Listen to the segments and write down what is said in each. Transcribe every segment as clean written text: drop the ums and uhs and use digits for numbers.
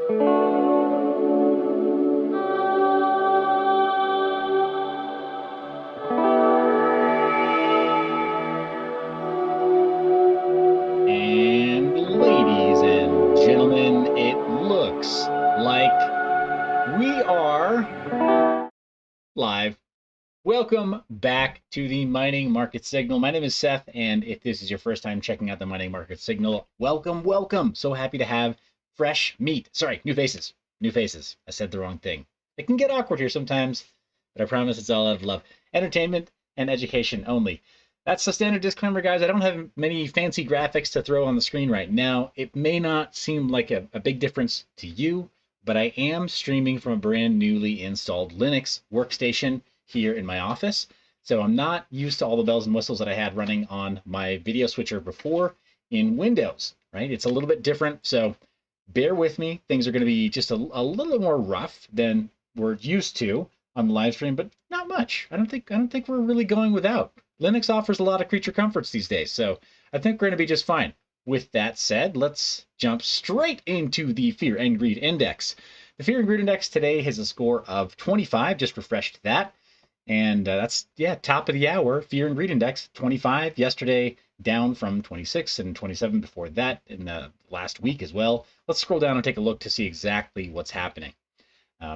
And ladies and gentlemen, it looks like we are live. Welcome back to the Mining Market Signal. My name is Seth, and if this is your first time checking out the Mining Market Signal, welcome, welcome. So happy to have fresh meat. Sorry, new faces. New faces. I said the wrong thing. It can get awkward here sometimes, but I promise it's all out of love. Entertainment and education only. That's the standard disclaimer, guys. I don't have many fancy graphics to throw on the screen right now. It may not seem like a big difference to you, but I am streaming from a brand newly installed Linux workstation here in my office. So I'm not used to all the bells and whistles that I had running on my video switcher before in Windows, right? It's a little bit different. So bear with me. Things are going to be just a little more rough than we're used to on the live stream, but not much. I don't think we're really going without. Linux offers a lot of creature comforts these days, so I think we're going to be just fine. With that said, let's jump straight into the Fear and Greed Index. The Fear and Greed Index today has a score of 25, just refreshed that. And that's, yeah, top of the hour. Fear and Greed Index, 25. Yesterday, down from 26 and 27 before that in the last week as well. Let's scroll down and take a look to see exactly what's happening.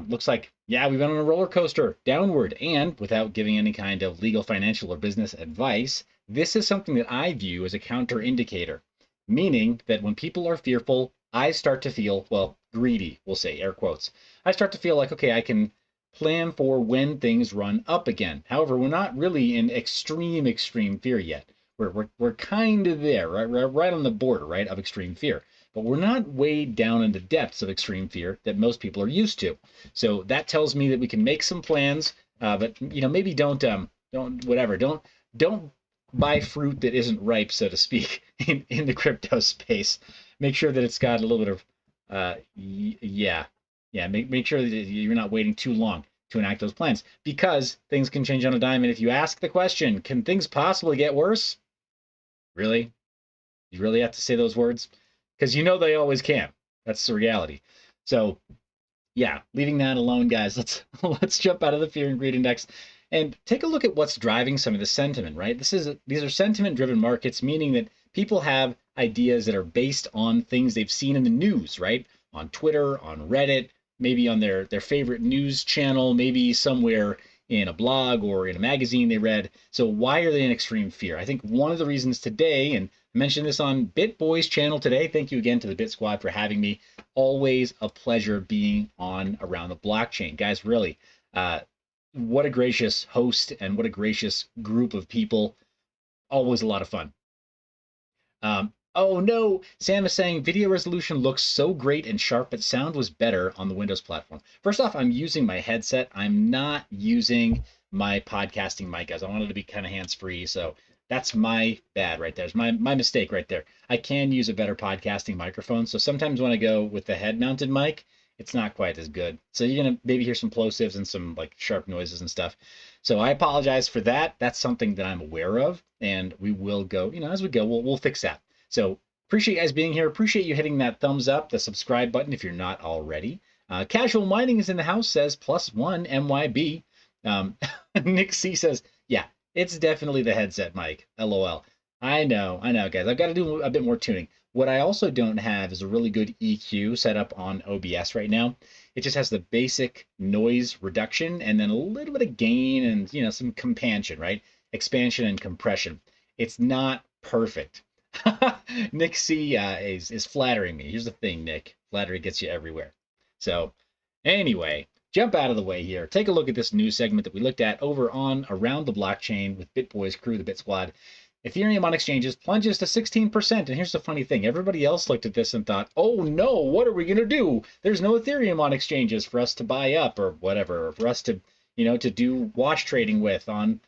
Looks like, yeah, we've been on a roller coaster downward, and without giving any kind of legal, financial, or business advice, this is something that I view as a counter indicator, meaning that when people are fearful, I start to feel, well, greedy, we'll say, air quotes. I start to feel like, okay, I can plan for when things run up again. However, we're not really in extreme fear yet. We're kind of there, right on the border, right, of extreme fear. But we're not way down in the depths of extreme fear that most people are used to. So that tells me that we can make some plans, but maybe don't buy fruit that isn't ripe, so to speak, in the crypto space. Make sure that it's got a little bit of make sure that you're not waiting too long to enact those plans, because things can change on a dime. And if you ask the question, can things possibly get worse? Really? You really have to say those words? Because they always can. That's the reality. So yeah, leaving that alone, guys. Let's jump out of the Fear and Greed Index and take a look at what's driving some of the sentiment, right? These are sentiment-driven markets, meaning that people have ideas that are based on things they've seen in the news, right? On Twitter, on Reddit, maybe on their favorite news channel, maybe somewhere in a blog or in a magazine they read. So why are they in extreme fear? I think one of the reasons today, and I mentioned this on BitBoy's channel today. Thank you again to the Bit Squad for having me. Always a pleasure being on Around the Blockchain. Guys, really, what a gracious host and what a gracious group of people. Always a lot of fun. Oh no, Sam is saying video resolution looks so great and sharp, but sound was better on the Windows platform. First off, I'm using my headset. I'm not using my podcasting mic, guys. I wanted to be kind of hands-free, so that's my bad right there. It's my mistake right there. I can use a better podcasting microphone, so sometimes when I go with the head-mounted mic, it's not quite as good. So you're gonna maybe hear some plosives and some like sharp noises and stuff. So I apologize for that. That's something that I'm aware of, and we will go, as we go, we'll fix that. So appreciate you guys being here. Appreciate you hitting that thumbs up, the subscribe button if you're not already. Casual Mining is in the house, says +1 MYB. Nick C says, yeah, it's definitely the headset mic. LOL. I know, guys. I've got to do a bit more tuning. What I also don't have is a really good EQ set up on OBS right now. It just has the basic noise reduction and then a little bit of gain and some compansion, right? Expansion and compression. It's not perfect. Nick C is flattering me. Here's the thing, Nick. Flattery gets you everywhere. So anyway, jump out of the way here. Take a look at this news segment that we looked at over on Around the Blockchain with BitBoy's crew, the Bit Squad. Ethereum on exchanges plunges to 16%. And here's the funny thing. Everybody else looked at this and thought, oh no, what are we going to do? There's no Ethereum on exchanges for us to buy up or whatever, or for us to, to do wash trading with on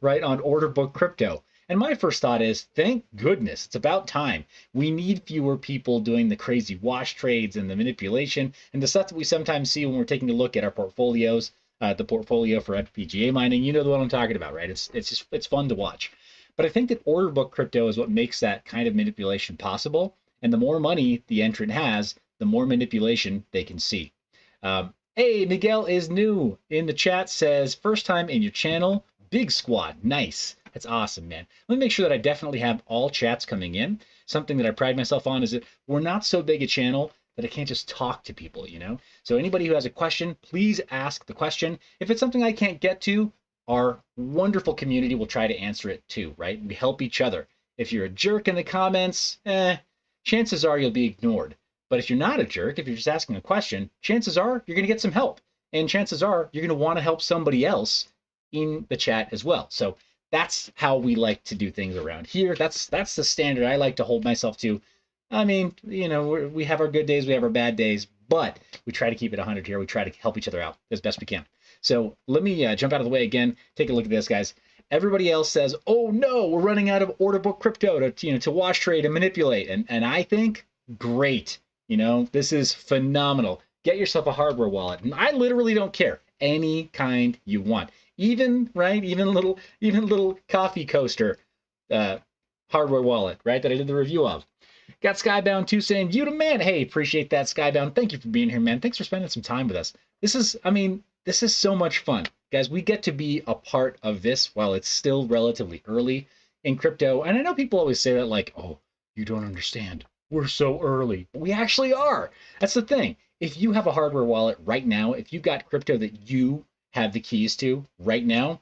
right, on order book crypto. And my first thought is, thank goodness, it's about time. We need fewer people doing the crazy wash trades and the manipulation and the stuff that we sometimes see when we're taking a look at our portfolios, the portfolio for FPGA mining. You know what I'm talking about, right? It's fun to watch. But I think that order book crypto is what makes that kind of manipulation possible. And the more money the entrant has, the more manipulation they can see. Hey, Miguel is new in the chat, says, first time in your channel, big squad, nice. That's awesome, man. Let me make sure that I definitely have all chats coming in. Something that I pride myself on is that we're not so big a channel that I can't just talk to people, you know? So anybody who has a question, please ask the question. If it's something I can't get to, our wonderful community will try to answer it too, right? We help each other. If you're a jerk in the comments, chances are you'll be ignored. But if you're not a jerk, if you're just asking a question, chances are you're going to get some help. And chances are you're going to want to help somebody else in the chat as well. So that's how we like to do things around here. That's the standard I like to hold myself to. I mean, you know, we have our good days, we have our bad days, but we try to keep it 100 here. We try to help each other out as best we can. So let me jump out of the way again. Take a look at this, guys. Everybody else says, "Oh no, we're running out of order book crypto to wash trade and manipulate." And I think, great. You know, this is phenomenal. Get yourself a hardware wallet. And I literally don't care. Any kind you want. Even, right, even little coffee coaster hardware wallet, right, that I did the review of. Got Skybound 2 saying, "You the man." Hey, appreciate that, Skybound. Thank you for being here, man. Thanks for spending some time with us. This is so much fun. Guys, we get to be a part of this while it's still relatively early in crypto. And I know people always say that like, "Oh, you don't understand. We're so early." We actually are. That's the thing. If you have a hardware wallet right now, if you've got crypto that you have the keys to right now,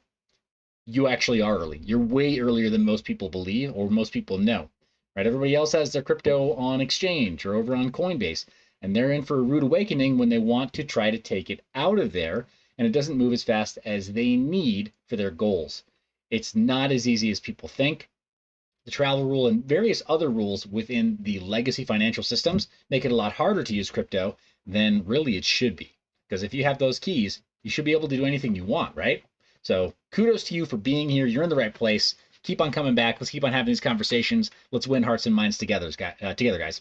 you actually are early. You're way earlier than most people believe or most people know, right? Everybody else has their crypto on exchange or over on Coinbase, and they're in for a rude awakening when they want to try to take it out of there, and it doesn't move as fast as they need for their goals. It's not as easy as people think. The travel rule and various other rules within the legacy financial systems make it a lot harder to use crypto than really it should be. Because if you have those keys, you should be able to do anything you want, right? So kudos to you for being here. You're in the right place. Keep on coming back. Let's keep on having these conversations. Let's win hearts and minds together, guys.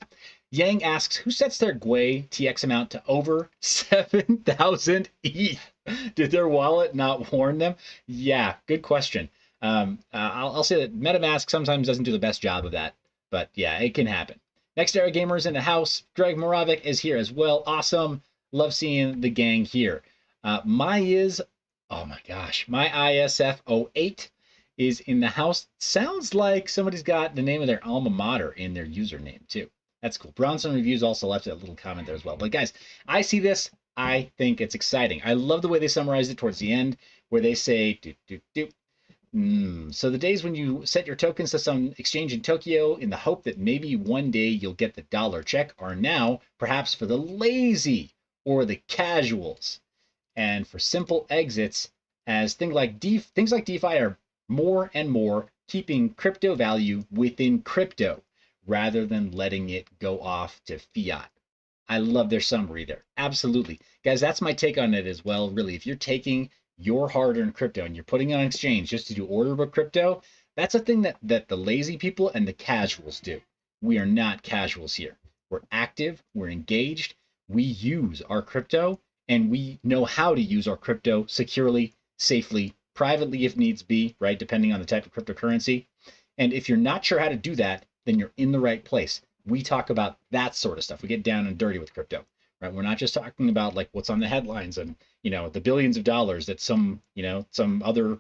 Yang asks, who sets their GUI TX amount to over 7,000 ETH? Did their wallet not warn them? Yeah, good question. I'll say that MetaMask sometimes doesn't do the best job of that, but yeah, it can happen. Next Era Gamers in the house. Greg Moravik is here as well. Awesome. Love seeing the gang here. Oh my gosh, my ISF08 is in the house. Sounds like somebody's got the name of their alma mater in their username too. That's cool. Bronson Reviews also left a little comment there as well. But guys, I see this. I think it's exciting. I love the way they summarized it towards the end, where they say, so the days when you set your tokens to some exchange in Tokyo in the hope that maybe one day you'll get the dollar check are now perhaps for the lazy or the casuals. And for simple exits, as things like DeFi are more and more keeping crypto value within crypto rather than letting it go off to fiat. I love their summary there. Absolutely. Guys, that's my take on it as well. Really, if you're taking your hard-earned crypto and you're putting it on exchange just to do order book crypto, that's a thing that the lazy people and the casuals do. We are not casuals here. We're active, we're engaged, we use our crypto, and we know how to use our crypto securely, safely, privately if needs be, right? Depending on the type of cryptocurrency. And if you're not sure how to do that, then you're in the right place. We talk about that sort of stuff. We get down and dirty with crypto, right? We're not just talking about like what's on the headlines and, the billions of dollars that some other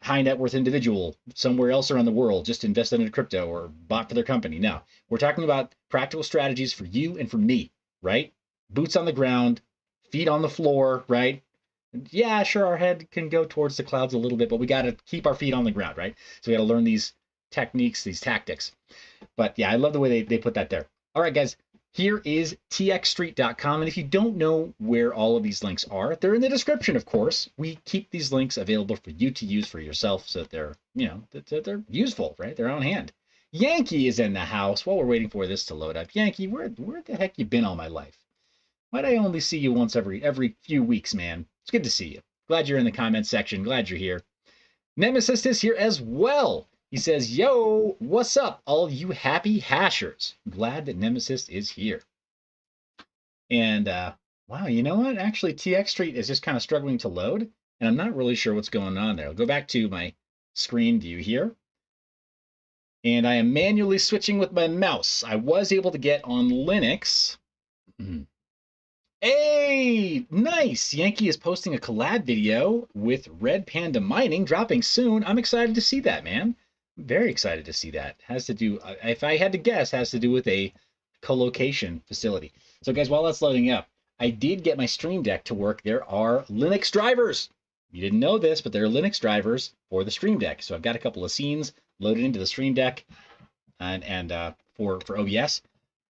high net worth individual somewhere else around the world just invested in crypto or bought for their company. No, we're talking about practical strategies for you and for me, right? Boots on the ground, feet on the floor, right? Yeah, sure, our head can go towards the clouds a little bit, but we got to keep our feet on the ground, right? So we got to learn these techniques, these tactics. But yeah, I love the way they put that there. All right, guys, here is txstreet.com. And if you don't know where all of these links are, they're in the description, of course. We keep these links available for you to use for yourself so that they're, that they're useful, right? They're on hand. Yankee is in the house while we're waiting for this to load up. Yankee, where the heck you been all my life? Why'd I only see you once every few weeks, man? It's good to see you. Glad you're in the comments section. Glad you're here. Nemesis is here as well. He says, yo, what's up, all you happy hashers? Glad that Nemesis is here. And wow, you know what? Actually, TX Street is just kind of struggling to load, and I'm not really sure what's going on there. I'll go back to my screen view here. And I am manually switching with my mouse. I was able to get on Linux. Mhm. Hey, nice! Yankee is posting a collab video with Red Panda Mining dropping soon. I'm excited to see that, man. Very excited to see that. Has to do, if I had to guess, has to do with a co-location facility. So guys, while that's loading up, I did get my Stream Deck to work. There are Linux drivers. You didn't know this, but there are Linux drivers for the Stream Deck. So I've got a couple of scenes loaded into the Stream Deck and for OBS.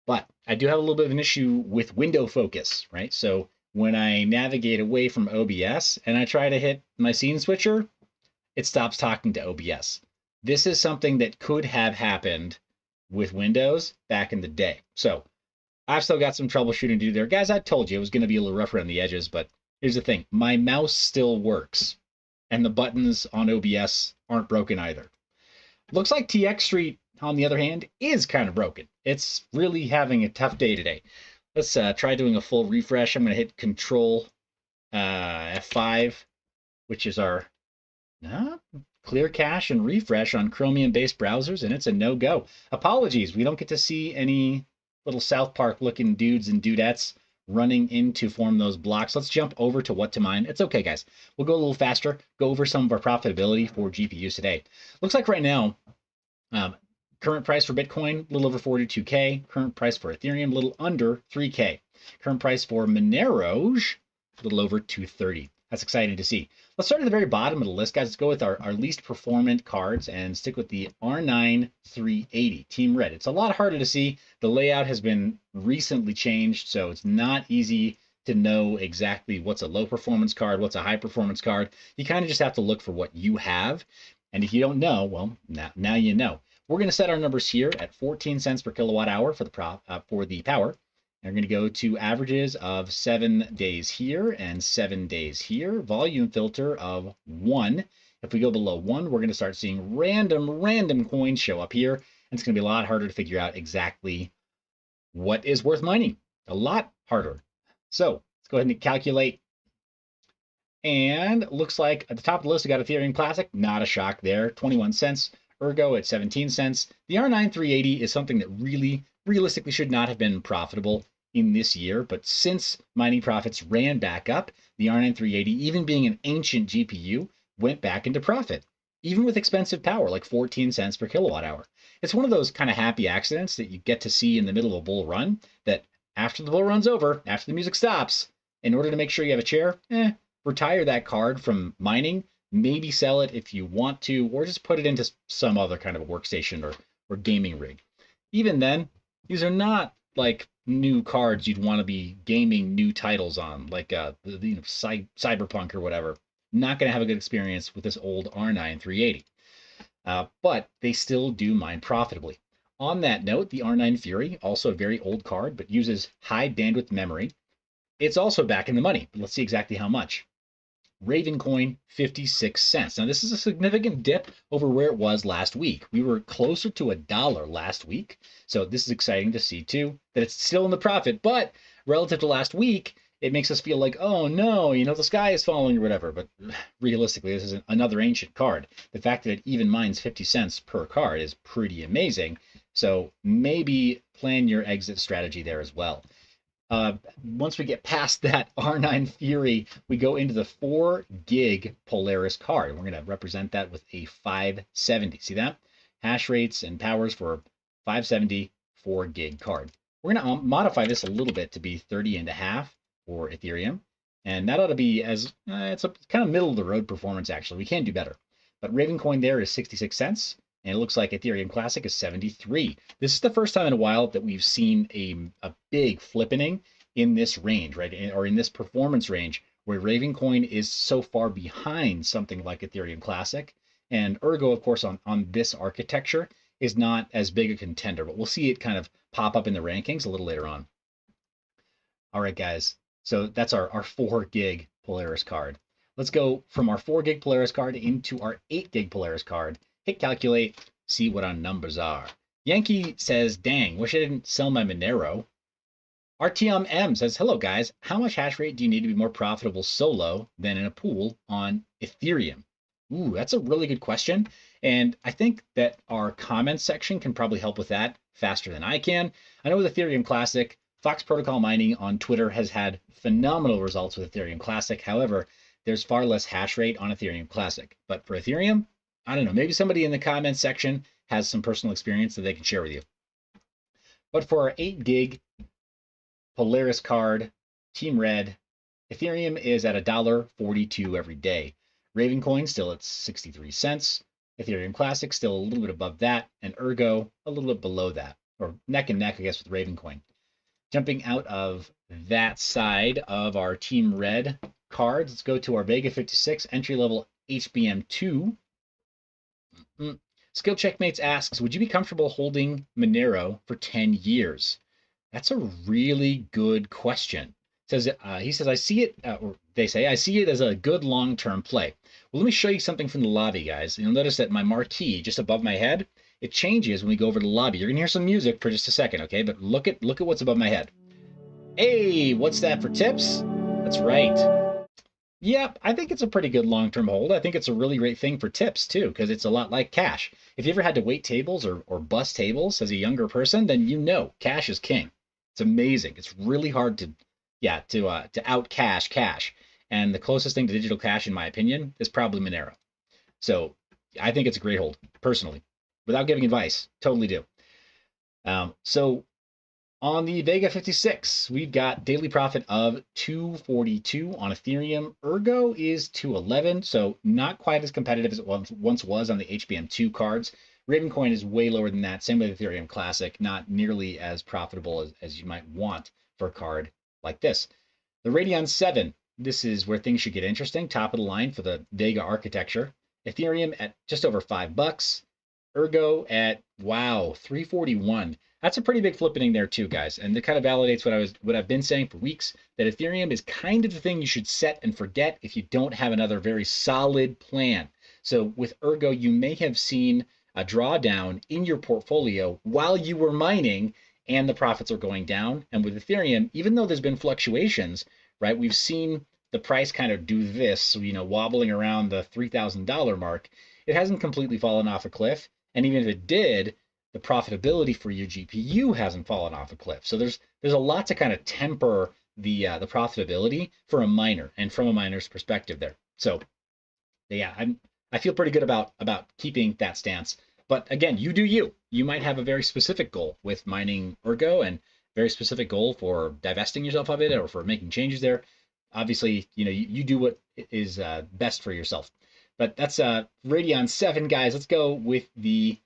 But I do have a little bit of an issue with window focus, right? So when I navigate away from OBS and I try to hit my scene switcher, it stops talking to OBS. This is something that could have happened with Windows back in the day. So I've still got some troubleshooting to do there. Guys, I told you it was going to be a little rough around the edges, but here's the thing. My mouse still works, and the buttons on OBS aren't broken either. Looks like TX Street, on the other hand, is kind of broken. It's really having a tough day today. Let's try doing a full refresh. I'm going to hit Control F5, which is our clear cache and refresh on Chromium-based browsers, and it's a no-go. Apologies, we don't get to see any little South Park looking dudes and dudettes running in to form those blocks. Let's jump over to what to mine. It's okay, guys. We'll go a little faster, go over some of our profitability for GPUs today. Looks like right now, current price for Bitcoin, a little over 42K. Current price for Ethereum, a little under 3K. Current price for Monero, a little over 230. That's exciting to see. Let's start at the very bottom of the list, guys. Let's go with our least performant cards and stick with the R9 380 Team Red. It's a lot harder to see. The layout has been recently changed, so it's not easy to know exactly what's a low performance card, what's a high performance card. You kind of just have to look for what you have. And if you don't know, well, now you know. We're going to set our numbers here at 14 cents per kilowatt hour for the power. And we're going to go to averages of 7 days here and 7 days here. Volume filter of 1. If we go below 1, we're going to start seeing random coins show up here. And it's going to be a lot harder to figure out exactly what is worth mining. A lot harder. So let's go ahead and calculate. And looks like at the top of the list, we got Ethereum Classic. Not a shock there. 21 cents. Ergo at 17 cents. The R9 380 is something that realistically should not have been profitable in this year, but since mining profits ran back up, the R9 380, even being an ancient GPU, went back into profit, even with expensive power, like 14 cents per kilowatt hour. It's one of those kind of happy accidents that you get to see in the middle of a bull run, that after the bull run's over, after the music stops, in order to make sure you have a chair, retire that card from mining, maybe sell it if you want to, or just put it into some other kind of a workstation or gaming rig. Even then, these are not like new cards you'd want to be gaming new titles on, like Cyberpunk or whatever. Not going to have a good experience with this old R9 380. But they still do mine profitably. On that note, the R9 Fury, also a very old card, but uses high bandwidth memory. It's also back in the money, but let's see exactly how much. Ravencoin, 56 cents. Now, this is a significant dip over where it was last week. We were closer to $1 last week. So this is exciting to see, too, that it's still in the profit. But relative to last week, it makes us feel like, oh, no, the sky is falling or whatever. But realistically, this is another ancient card. The fact that it even mines 50 cents per card is pretty amazing. So maybe plan your exit strategy there as well. Once we get past that R9 Fury, we go into the 4 gig Polaris card. We're going to represent that with a 570. See that? Hash rates and powers for 570 4 gig card. We're going to modify this a little bit to be 30.5 for Ethereum. And that ought to be it's a kind of middle of the road performance, actually. We can do better. But Ravencoin there is 66 cents. And it looks like Ethereum Classic is 73. This is the first time in a while that we've seen a big flippening in this range, right? Or in this performance range where Ravencoin is so far behind something like Ethereum Classic. And Ergo, of course, on this architecture is not as big a contender, but we'll see it kind of pop up in the rankings a little later on. All right, guys. So that's our 4 gig Polaris card. Let's go from our 4 gig Polaris card into our 8 gig Polaris card. Hit calculate, see what our numbers are. Yankee says, dang, wish I didn't sell my Monero. RTM says, hello guys, how much hash rate do you need to be more profitable solo than in a pool on Ethereum? Ooh, that's a really good question. And I think that our comments section can probably help with that faster than I can. I know with Ethereum Classic, Fox Protocol mining on Twitter has had phenomenal results with Ethereum Classic. However, there's far less hash rate on Ethereum Classic. But for Ethereum, I don't know, maybe somebody in the comments section has some personal experience that they can share with you. But for our 8 gig Polaris card, Team Red, Ethereum is at $1.42 every day. Ravencoin still at 63 cents. Ethereum Classic still a little bit above that, and Ergo a little bit below that, or neck and neck, I guess, with Ravencoin. Jumping out of that side of our Team Red cards, let's go to our Vega 56 entry level HBM2. Skill Checkmates asks, would you be comfortable holding Monero for 10 years? That's a really good question. He says, I see it, or they say, I see it as a good long-term play. Well, let me show you something from the lobby, guys. You'll notice that my marquee just above my head, it changes when we go over to the lobby. You're gonna hear some music for just a second, okay? But look at what's above my head. Hey, what's that for tips? That's right. Yep, I think it's a pretty good long-term hold. I think it's a really great thing for tips too, because it's a lot like cash. If you ever had to wait tables or bus tables as a younger person, then you know cash is king. It's amazing. It's really hard to out cash. And the closest thing to digital cash, in my opinion, is probably Monero. So I think it's a great hold, personally. Without giving advice, totally do. So on the Vega 56, we've got daily profit of 242 on Ethereum. Ergo is 211, so not quite as competitive as it once was on the HBM2 cards. Ravencoin is way lower than that. Same with Ethereum Classic, not nearly as profitable as you might want for a card like this. The Radeon 7, this is where things should get interesting. Top of the line for the Vega architecture. Ethereum at just over $5. Ergo at, wow, 341. That's a pretty big flippening there too, guys. And it kind of validates what I've been saying for weeks, that Ethereum is kind of the thing you should set and forget if you don't have another very solid plan. So with Ergo, you may have seen a drawdown in your portfolio while you were mining and the profits are going down. And with Ethereum, even though there's been fluctuations, right, we've seen the price kind of do this, wobbling around the $3,000 mark. It hasn't completely fallen off a cliff. And even if it did, the profitability for your GPU hasn't fallen off a cliff. So there's a lot to kind of temper the profitability for a miner and from a miner's perspective there. So yeah, I feel pretty good about keeping that stance. But again, you do you. You might have a very specific goal with mining Ergo and very specific goal for divesting yourself of it or for making changes there. Obviously, you do what is best for yourself. But that's Radeon 7, guys. Let's go with the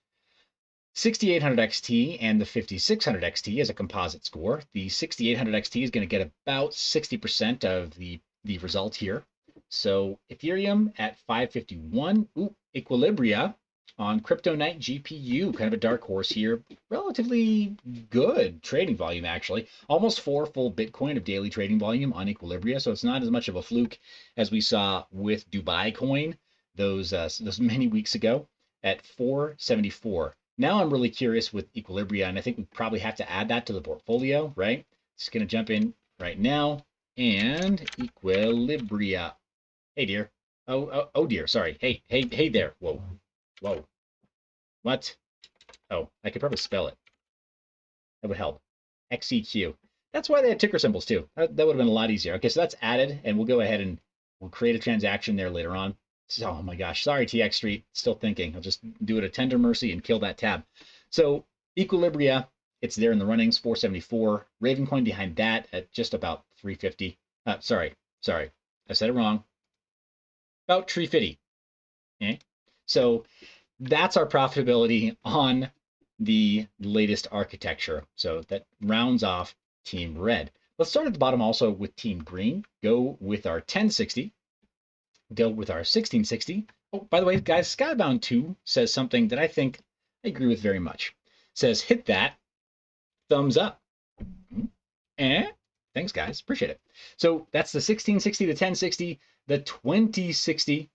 6800 XT and the 5600 XT as a composite score. The 6800 XT is going to get about 60% of the result here. So Ethereum at 551. Ooh, Equilibria on Crypto Night GPU, kind of a dark horse here. Relatively good trading volume, actually. Almost 4 full Bitcoin of daily trading volume on Equilibria, so it's not as much of a fluke as we saw with Dubai Coin those many weeks ago at 474. Now I'm really curious with Equilibria, and I think we probably have to add that to the portfolio, right? Just going to jump in right now, and Equilibria. Hey, dear. Oh, dear, sorry. Hey there. Whoa. What? Oh, I could probably spell it. That would help. XEQ. That's why they had ticker symbols, too. That would have been a lot easier. Okay, so that's added, and we'll go ahead and we'll create a transaction there later on. Oh my gosh, sorry TX Street, still thinking. I'll just do it a tender mercy and kill that tab. So Equilibria, it's there in the runnings, 474. Ravencoin behind that at just about 350. Sorry, I said it wrong. About 350. Okay, so that's our profitability on the latest architecture. So that rounds off Team Red. Let's start at the bottom also with Team Green. Go with our 1060. Go with our 1660. Oh, by the way, guys, Skybound 2 says something that I think I agree with very much. It says, hit that thumbs up. Thanks, guys. Appreciate it. So that's the 1660, the 1060, the 2060,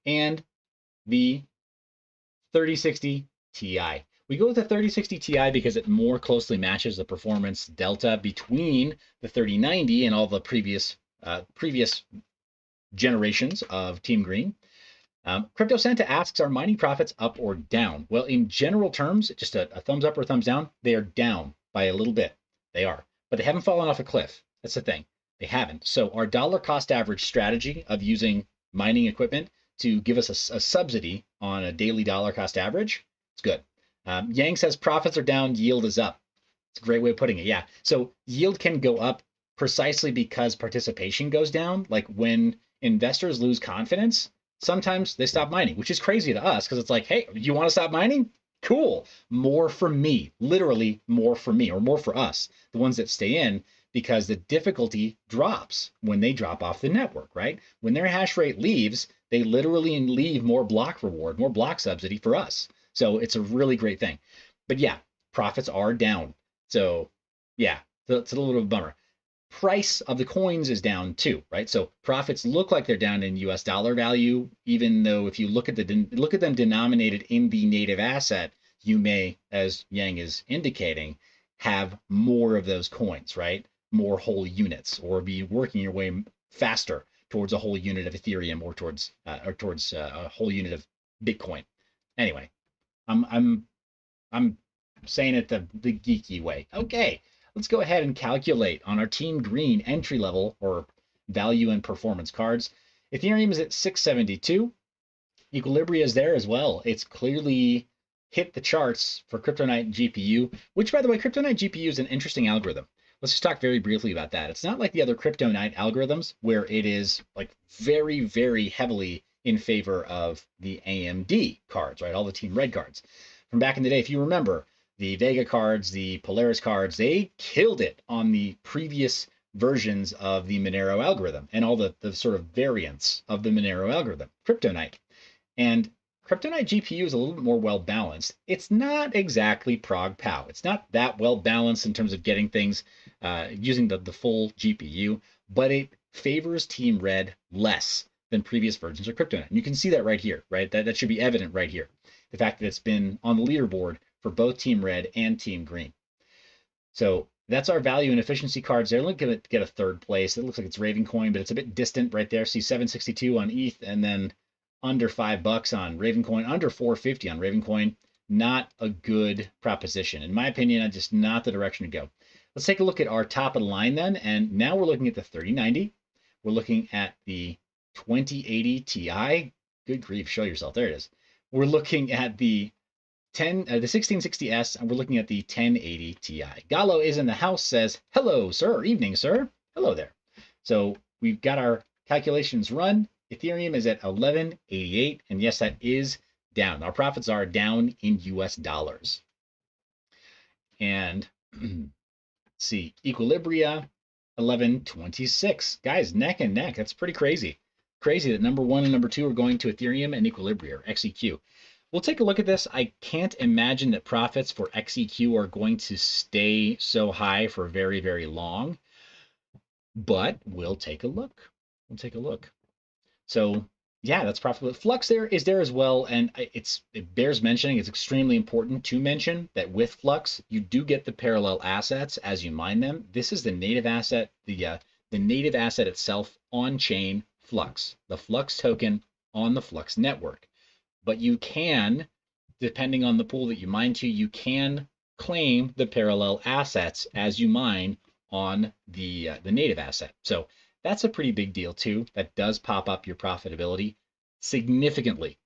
and the 3060 Ti. We go with the 3060 Ti because it more closely matches the performance delta between the 3090 and all the previous generations of Team Green. Crypto Santa asks, are mining profits up or down? Well, in general terms, just a thumbs up or thumbs down, they are down by a little bit. They are. but they haven't fallen off a cliff. That's the thing. They haven't. So our dollar cost average strategy of using mining equipment to give us a subsidy on a daily dollar cost average, it's good. Yang says profits are down, yield is up. It's a great way of putting it. Yeah. So yield can go up precisely because participation goes down. Like when investors lose confidence, sometimes they stop mining, which is crazy to us because it's like, hey, you want to stop mining? Cool. More for me, literally more for me or more for us, the ones that stay in, because the difficulty drops when they drop off the network, right? When their hash rate leaves, they literally leave more block reward, more block subsidy for us. So it's a really great thing. But yeah, profits are down. So yeah, it's a little bit of a bummer. Price of the coins is down too, right? So profits look like they're down in US dollar value, even though if you look at them denominated in the native asset, you may, as Yang is indicating, have more of those coins, right? More whole units, or be working your way faster towards a whole unit of Ethereum or towards a whole unit of Bitcoin. Anyway, I'm saying it the geeky way. Okay, let's go ahead and calculate on our Team Green entry level or value and performance cards. Ethereum is at 672. Equilibria is there as well. It's clearly hit the charts for Kryptonite GPU, which, by the way, Kryptonite GPU is an interesting algorithm. Let's just talk very briefly about that. It's not like the other Kryptonite algorithms where it is like very, very heavily in favor of the AMD cards, right? All the Team Red cards. From back in the day, if you remember, the Vega cards, the Polaris cards, they killed it on the previous versions of the Monero algorithm and all the sort of variants of the Monero algorithm, Kryptonite. And Kryptonite GPU is a little bit more well balanced. It's not exactly Prog Pow. It's not that well balanced in terms of getting things using the full GPU, but it favors Team Red less than previous versions of Kryptonite. And you can see that right here, right? That should be evident right here. The fact that it's been on the leaderboard for both Team Red and Team Green. So that's our value and efficiency cards. They're only going to get a third place. It looks like it's Ravencoin, but it's a bit distant right there. See 762 on ETH and then under $5 on Ravencoin, under 450 on Ravencoin. Not a good proposition. In my opinion, just not the direction to go. Let's take a look at our top of the line then. And now we're looking at the 3090. We're looking at the 2080 Ti. Good grief, show yourself. There it is. We're looking at the 1660S, and we're looking at the 1080 Ti. Gallo is in the house, says, hello, sir. Evening, sir. Hello there. So we've got our calculations run. Ethereum is at 1188, and yes, that is down. Our profits are down in US dollars. And let's see, Equilibria, 1126. Guys, neck and neck. That's pretty crazy. Crazy that number one and number two are going to Ethereum and Equilibria, or XEQ. We'll take a look at this. I can't imagine that profits for XEQ are going to stay so high for very, very long, but we'll take a look. We'll take a look. So yeah, that's profitable. Flux there is there as well, and it bears mentioning. It's extremely important to mention that with Flux, you do get the parallel assets as you mine them. This is the native asset, the native asset itself on chain Flux, the Flux token on the Flux network. But you can, depending on the pool that you mine to, you can claim the parallel assets as you mine on the native asset. So that's a pretty big deal too. That does pop up your profitability significantly.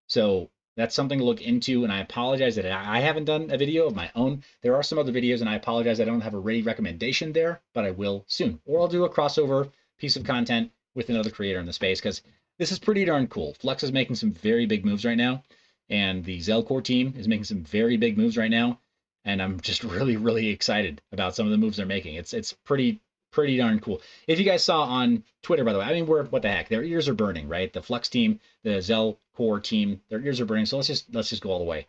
So that's something to look into. And I apologize that I haven't done a video of my own. There are some other videos, and I apologize I don't have a ready recommendation there, but I will soon. Or I'll do a crossover piece of content with another creator in the space, because this is pretty darn cool. Flux is making some very big moves right now, and the Zelcore team is making some very big moves right now, and I'm just really, really excited about some of the moves they're making. It's pretty darn cool. If you guys saw on Twitter, by the way, I mean, what the heck? Their ears are burning, right? The Flux team, the Zelcore team, their ears are burning. So let's just go all the way.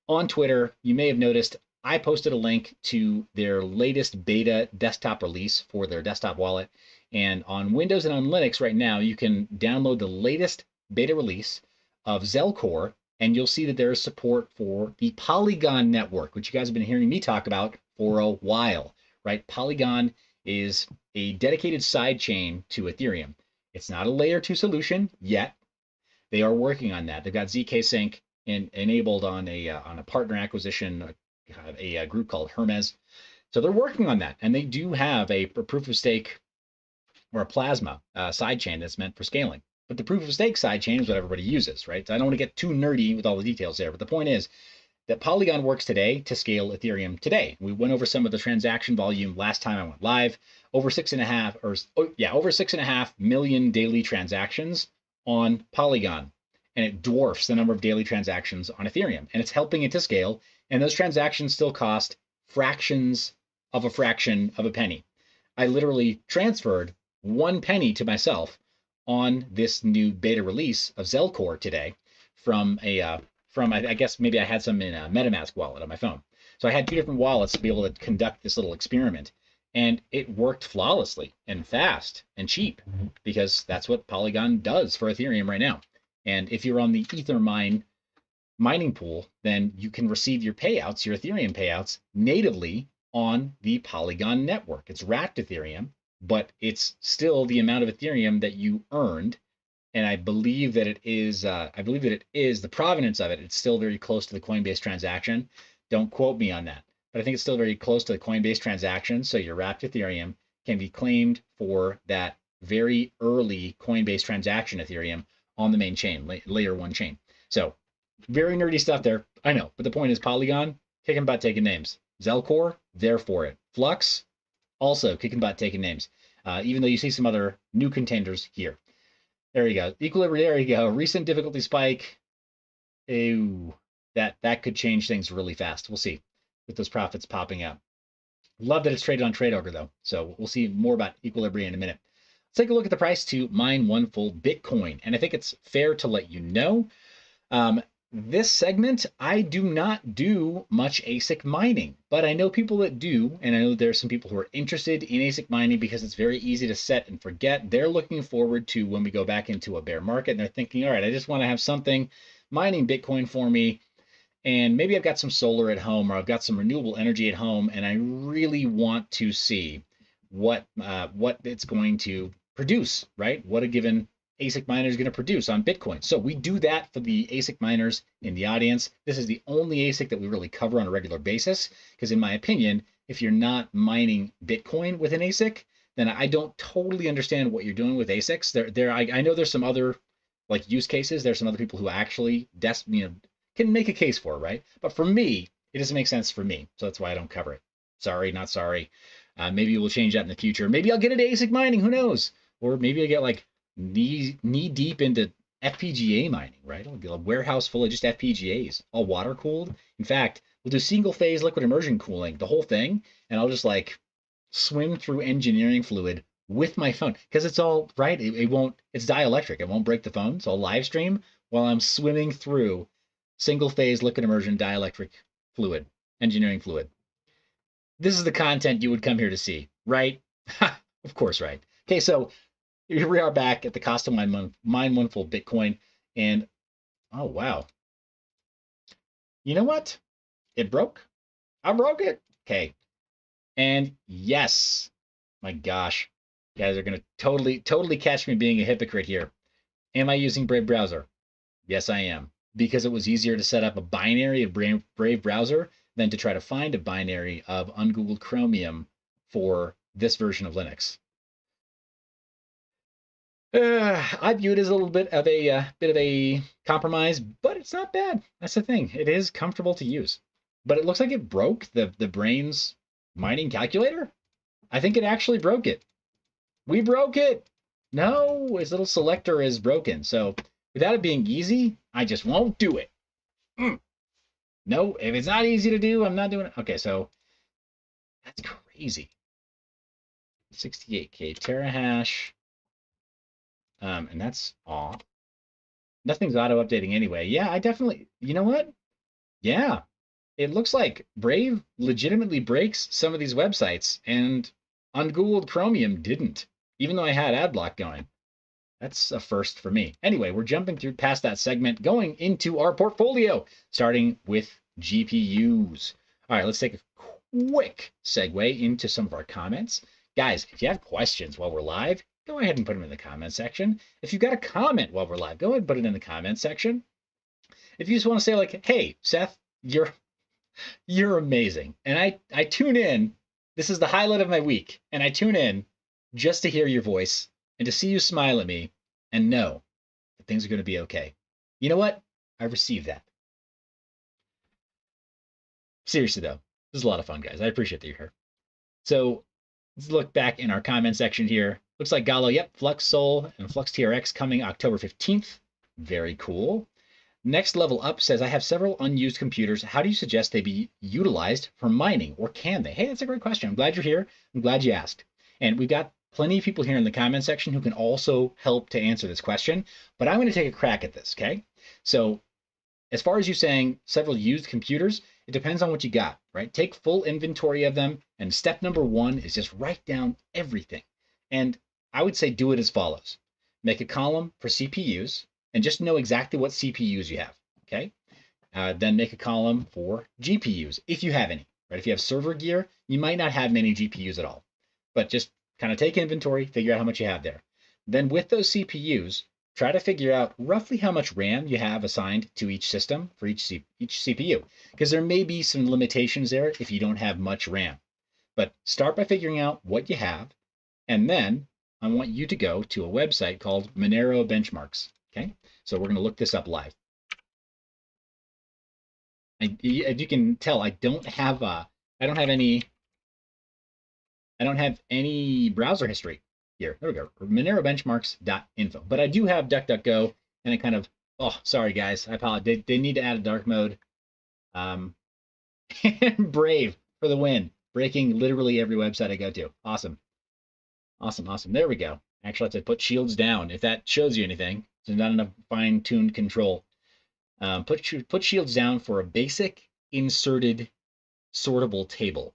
On Twitter, you may have noticed I posted a link to their latest beta desktop release for their desktop wallet. And on Windows and on Linux right now, you can download the latest beta release of Zelcore, and you'll see that there is support for the Polygon network, which you guys have been hearing me talk about for a while, right? Polygon is a dedicated side chain to Ethereum. It's not a layer 2 solution yet. They are working on that. They've got ZK Sync enabled on a partner acquisition, a group called Hermes. So they're working on that, and they do have a proof of stake or a plasma sidechain that's meant for scaling. But the proof of stake sidechain is what everybody uses, right? So I don't want to get too nerdy with all the details there, but the point is that Polygon works today to scale Ethereum today. We went over some of the transaction volume last time I went live. Over 6.5 million daily transactions on Polygon. And it dwarfs the number of daily transactions on Ethereum. And it's helping it to scale. And those transactions still cost fractions of a fraction of a penny. I literally transferred 1 penny to myself on this new beta release of Zelcore today from I guess maybe I had some in a MetaMask wallet on my phone. So I had 2 different wallets to be able to conduct this little experiment. And it worked flawlessly and fast and cheap because that's what Polygon does for Ethereum right now. And if you're on the Ethermine mining pool, then you can receive your payouts, your Ethereum payouts, natively on the Polygon network. It's wrapped Ethereum, but it's still the amount of Ethereum that you earned. And I believe that it is the provenance of it. It's still very close to the Coinbase transaction. Don't quote me on that, but I think it's still very close to the Coinbase transaction. So your wrapped Ethereum can be claimed for that very early Coinbase transaction Ethereum on the main chain, layer 1 chain. So very nerdy stuff there, I know, but the point is Polygon kicking butt, taking names. Zelcore, there for it. Flux, also kicking butt, taking names. Even though you see some other new contenders here. There you go. Equilibrium, there you go. Recent difficulty spike. Ew. That could change things really fast. We'll see with those profits popping up. Love that it's traded on Trade Ogre though. So we'll see more about Equilibrium in a minute. Let's take a look at the price to mine 1 full Bitcoin. And I think it's fair to let you know, this segment, I do not do much ASIC mining, but I know people that do, and I know there's some people who are interested in ASIC mining because it's very easy to set and forget. They're looking forward to when we go back into a bear market, and they're thinking, all right, I just want to have something mining Bitcoin for me, and maybe I've got some solar at home, or I've got some renewable energy at home, and I really want to see what it's going to produce, right? What a given ASIC miner is going to produce on Bitcoin. So we do that for the ASIC miners in the audience. This is the only ASIC that we really cover on a regular basis, because in my opinion, if you're not mining Bitcoin with an ASIC, then I don't totally understand what you're doing with ASICs. I know there's some other like use cases. There's some other people who actually can make a case for it, right? But for me, it doesn't make sense for me. So that's why I don't cover it. Sorry, not sorry. Maybe we'll change that in the future. Maybe I'll get into ASIC mining. Who knows? Or maybe I get like knee deep into FPGA mining, right? I'll get a warehouse full of just FPGAs, all water cooled. In fact, we'll do single phase liquid immersion cooling, the whole thing, and I'll just like swim through engineering fluid with my phone because it's all right. It won't. It's dielectric. It won't break the phone. So I'll live stream while I'm swimming through single phase liquid immersion dielectric fluid, engineering fluid. This is the content you would come here to see, right? Of course, right? Okay, so here we are back at the cost of mine 1 full Bitcoin, and oh wow, you know what? It broke. I broke it. Okay, and yes, my gosh, you guys are gonna totally catch me being a hypocrite here. Am I using Brave browser? Yes, I am, because it was easier to set up a binary of Brave browser than to try to find a binary of ungoogled Chromium for this version of Linux. I view it as a little bit of a compromise, but it's not bad. That's the thing. It is comfortable to use. But it looks like it broke the brain's mining calculator. I think it actually broke it. We broke it. No, his little selector is broken. So without it being easy, I just won't do it. No, if it's not easy to do, I'm not doing it. Okay, so that's crazy. 68K terahash. And that's all. Nothing's auto updating anyway. Yeah, I definitely, you know what? Yeah, it looks like Brave legitimately breaks some of these websites, and ungoogled Chromium didn't, even though I had ad block going. That's a first for me. Anyway, we're jumping through past that segment, going into our portfolio, starting with GPUs. All right, let's take a quick segue into some of our comments. Guys, if you have questions while we're live, go ahead and put them in the comment section. If you've got a comment while we're live, go ahead and put it in the comment section. If you just want to say like, hey, Seth, you're amazing. And I tune in This is the highlight of my week, and I tune in just to hear your voice and to see you smile at me and know that things are going to be okay. You know what? I received that. Seriously, though, this is a lot of fun, guys. I appreciate that you're here. So let's look back in our comment section here. Looks like Gallo, yep, Flux Soul and Flux TRX coming October 15th. Very cool. Next Level Up says, I have several unused computers. How do you suggest they be utilized for mining, or can they? Hey, that's a great question. I'm glad you're here. I'm glad you asked. And we've got plenty of people here in the comment section who can also help to answer this question, but I'm going to take a crack at this, okay? So as far as you saying several used computers, it depends on what you got, right? Take full inventory of them, and step number one is just write down everything. And I would say do it as follows. Make a column for CPUs, and just know exactly what CPUs you have, okay? Then make a column for GPUs, if you have any, right? If you have server gear, you might not have many GPUs at all, but just kind of take inventory, figure out how much you have there. Then with those CPUs, try to figure out roughly how much RAM you have assigned to each system for each CPU, because there may be some limitations there if you don't have much RAM. But start by figuring out what you have, and then I want you to go to a website called Monero Benchmarks. Okay, so we're going to look this up live. As you can tell, I don't have any browser history here. There we go, monerobenchmarks.info. But I do have DuckDuckGo, and it kind of, oh, sorry guys, I apologize. They need to add a dark mode. Brave for the win, breaking literally every website I go to. Awesome. Awesome. There we go. Actually, I have to put shields down if that shows you anything. There's not enough fine-tuned control. Put shields down for a basic inserted sortable table.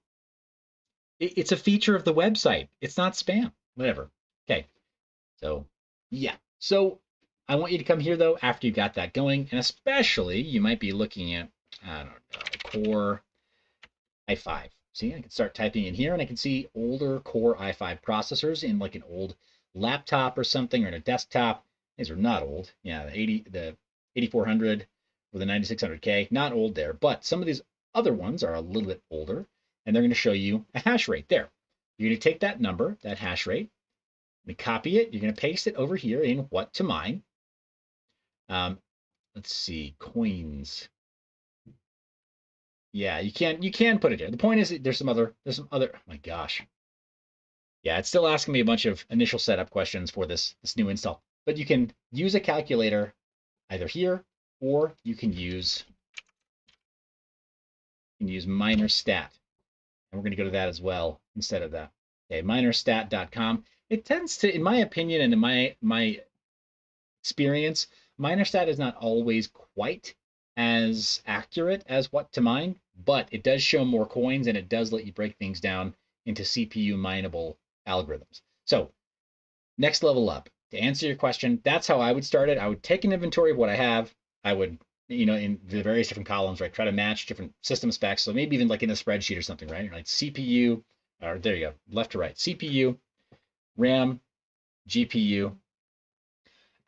It's a feature of the website. It's not spam. Whatever. Okay. So yeah. So I want you to come here though after you've got that going, and especially you might be looking at, I don't know, Core i5. See, I can start typing in here and I can see older Core i5 processors in like an old laptop or something, or in a desktop. These are not old. Yeah, the 8400 or the 9600K, not old there, but some of these other ones are a little bit older, and they're going to show you a hash rate there. You're going to take that number, that hash rate, and copy it. You're going to paste it over here in what to mine. Let's see, coins. Yeah, you can put it here. The point is there's some other, oh my gosh. Yeah, it's still asking me a bunch of initial setup questions for this new install. But you can use a calculator either here, or you can use MinerStat. And we're going to go to that as well instead of that. Okay, minerstat.com. It tends to, in my opinion and in my experience, MinerStat is not always quite as accurate as what to mine, but it does show more coins, and it does let you break things down into CPU mineable algorithms. So next level up, to answer your question, that's how I would start it. I would take an inventory of what I have. I would, in the various different columns, right, try to match different system specs. So maybe even like in a spreadsheet or something, right? Like CPU, or there you go, left to right, CPU, RAM, GPU,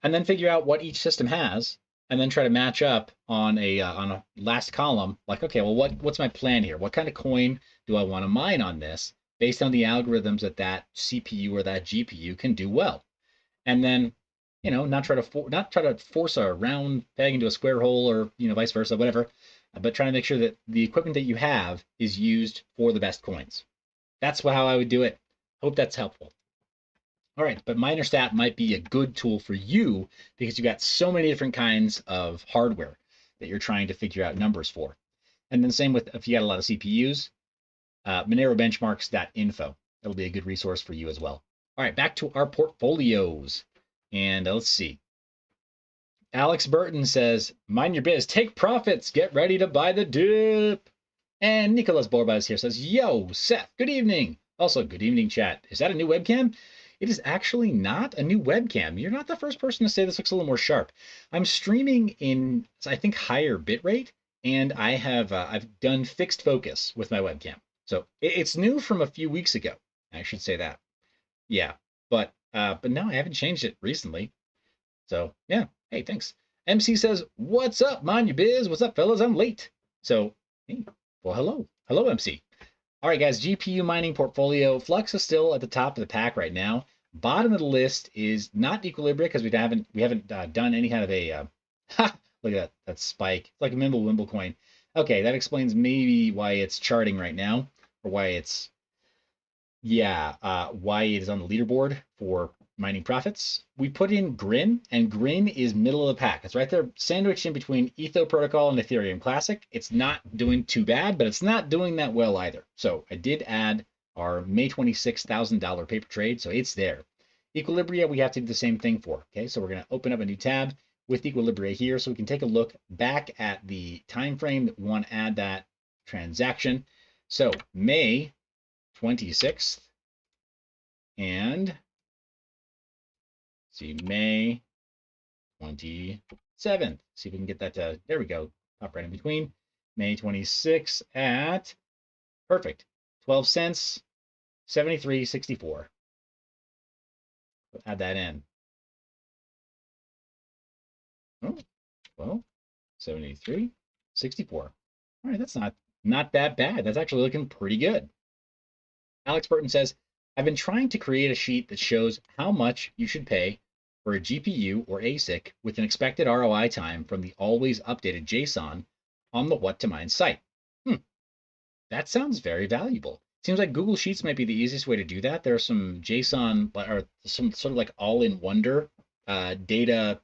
and then figure out what each system has, and then try to match up on a last column. Like, okay, well, what's my plan here? What kind of coin do I want to mine on this based on the algorithms that CPU or that GPU can do well? And then, not try to force a round peg into a square hole, or vice versa, whatever, but try to make sure that the equipment that you have is used for the best coins. That's how I would do it. Hope that's helpful. All right, but MinerStat might be a good tool for you because you've got so many different kinds of hardware that you're trying to figure out numbers for. And then same with if you got a lot of CPUs, monerobenchmarks.info. That'll be a good resource for you as well. All right, back to our portfolios. And let's see. Alex Burton says, mind your biz, take profits, get ready to buy the dip. And Nicholas Borbaz here says, yo, Seth, good evening. Also, good evening, chat. Is that a new webcam? It is actually not a new webcam. You're not the first person to say this looks a little more sharp. I'm streaming in, I think, higher bitrate, and I've done fixed focus with my webcam. So it's new from a few weeks ago. I should say that. Yeah, but no, I haven't changed it recently. So yeah, hey, thanks. MC says, what's up, mind your biz? What's up, fellas? I'm late. So, hey, well, hello, MC. All right, guys, GPU mining portfolio. Flux is still at the top of the pack right now. Bottom of the list is not Equilibria because we haven't done any kind of a look at that spike. It's like a Wimble coin. Okay, that explains maybe why it's charting right now, or why it's why it is on the leaderboard for mining profits. We put in Grin, and Grin is middle of the pack. It's right there, sandwiched in between Etho Protocol and Ethereum Classic. It's not doing too bad, but it's not doing that well either. So I did add our May 26th $1,000 paper trade, so it's there. Equilibria, we have to do the same thing for. Okay, so we're going to open up a new tab with Equilibria here, so we can take a look back at the time frame that we want to add that transaction. So May 26th and see May 27th. See if we can get that to, there we go, pop right in between. May 26th at, perfect, 12 cents, 73.64. Add that in. Oh, well, 73.64. All right, that's not that bad. That's actually looking pretty good. Alex Burton says, I've been trying to create a sheet that shows how much you should pay for a GPU or ASIC with an expected ROI time from the always updated JSON on the What to Mine site. That sounds very valuable. Seems like Google Sheets might be the easiest way to do that. There are some JSON or some sort of like all-in-wonder data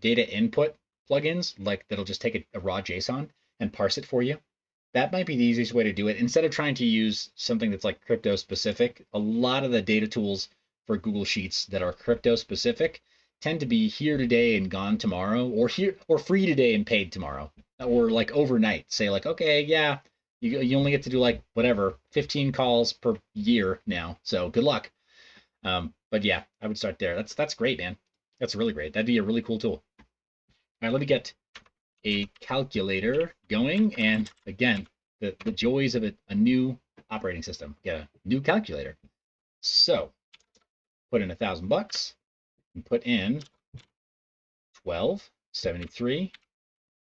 input plugins like that'll just take a raw JSON and parse it for you. That might be the easiest way to do it. Instead of trying to use something that's like crypto specific, a lot of the data tools for Google Sheets that are crypto specific tend to be here today and gone tomorrow, or free today and paid tomorrow, or like overnight. Say like, okay, yeah, you only get to do like whatever 15 calls per year now, so good luck. But yeah, I would start there. That's great, man. That's really great. That'd be a really cool tool. All right, let me get a calculator going, and again, the joys of a new operating system. Get a new calculator. So put in $1,000 and put in 12, 73,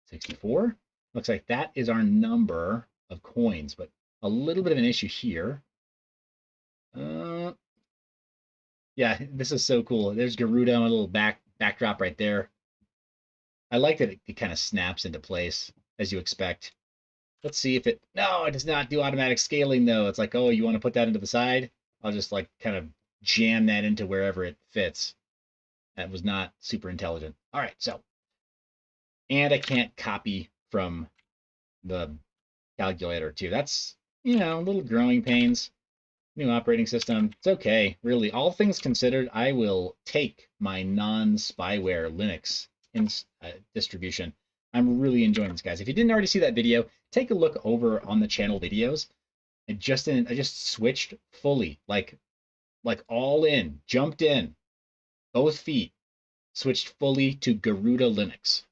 64. Looks like that is our number of coins, but a little bit of an issue here. Yeah, this is so cool. There's Garuda, a little backdrop right there. I like that it kind of snaps into place as you expect. Let's see if no, it does not do automatic scaling though. It's like, oh, you want to put that into the side? I'll just like kind of jam that into wherever it fits. That was not super intelligent. All right, so, and I can't copy from the calculator too. That's, little growing pains. New operating system. It's okay, really. All things considered, I will take my non-spyware Linux distribution. I'm really enjoying this, guys. If you didn't already see that video, take a look over on the channel videos. I just switched fully, like all in, jumped in, both feet, switched fully to Garuda Linux,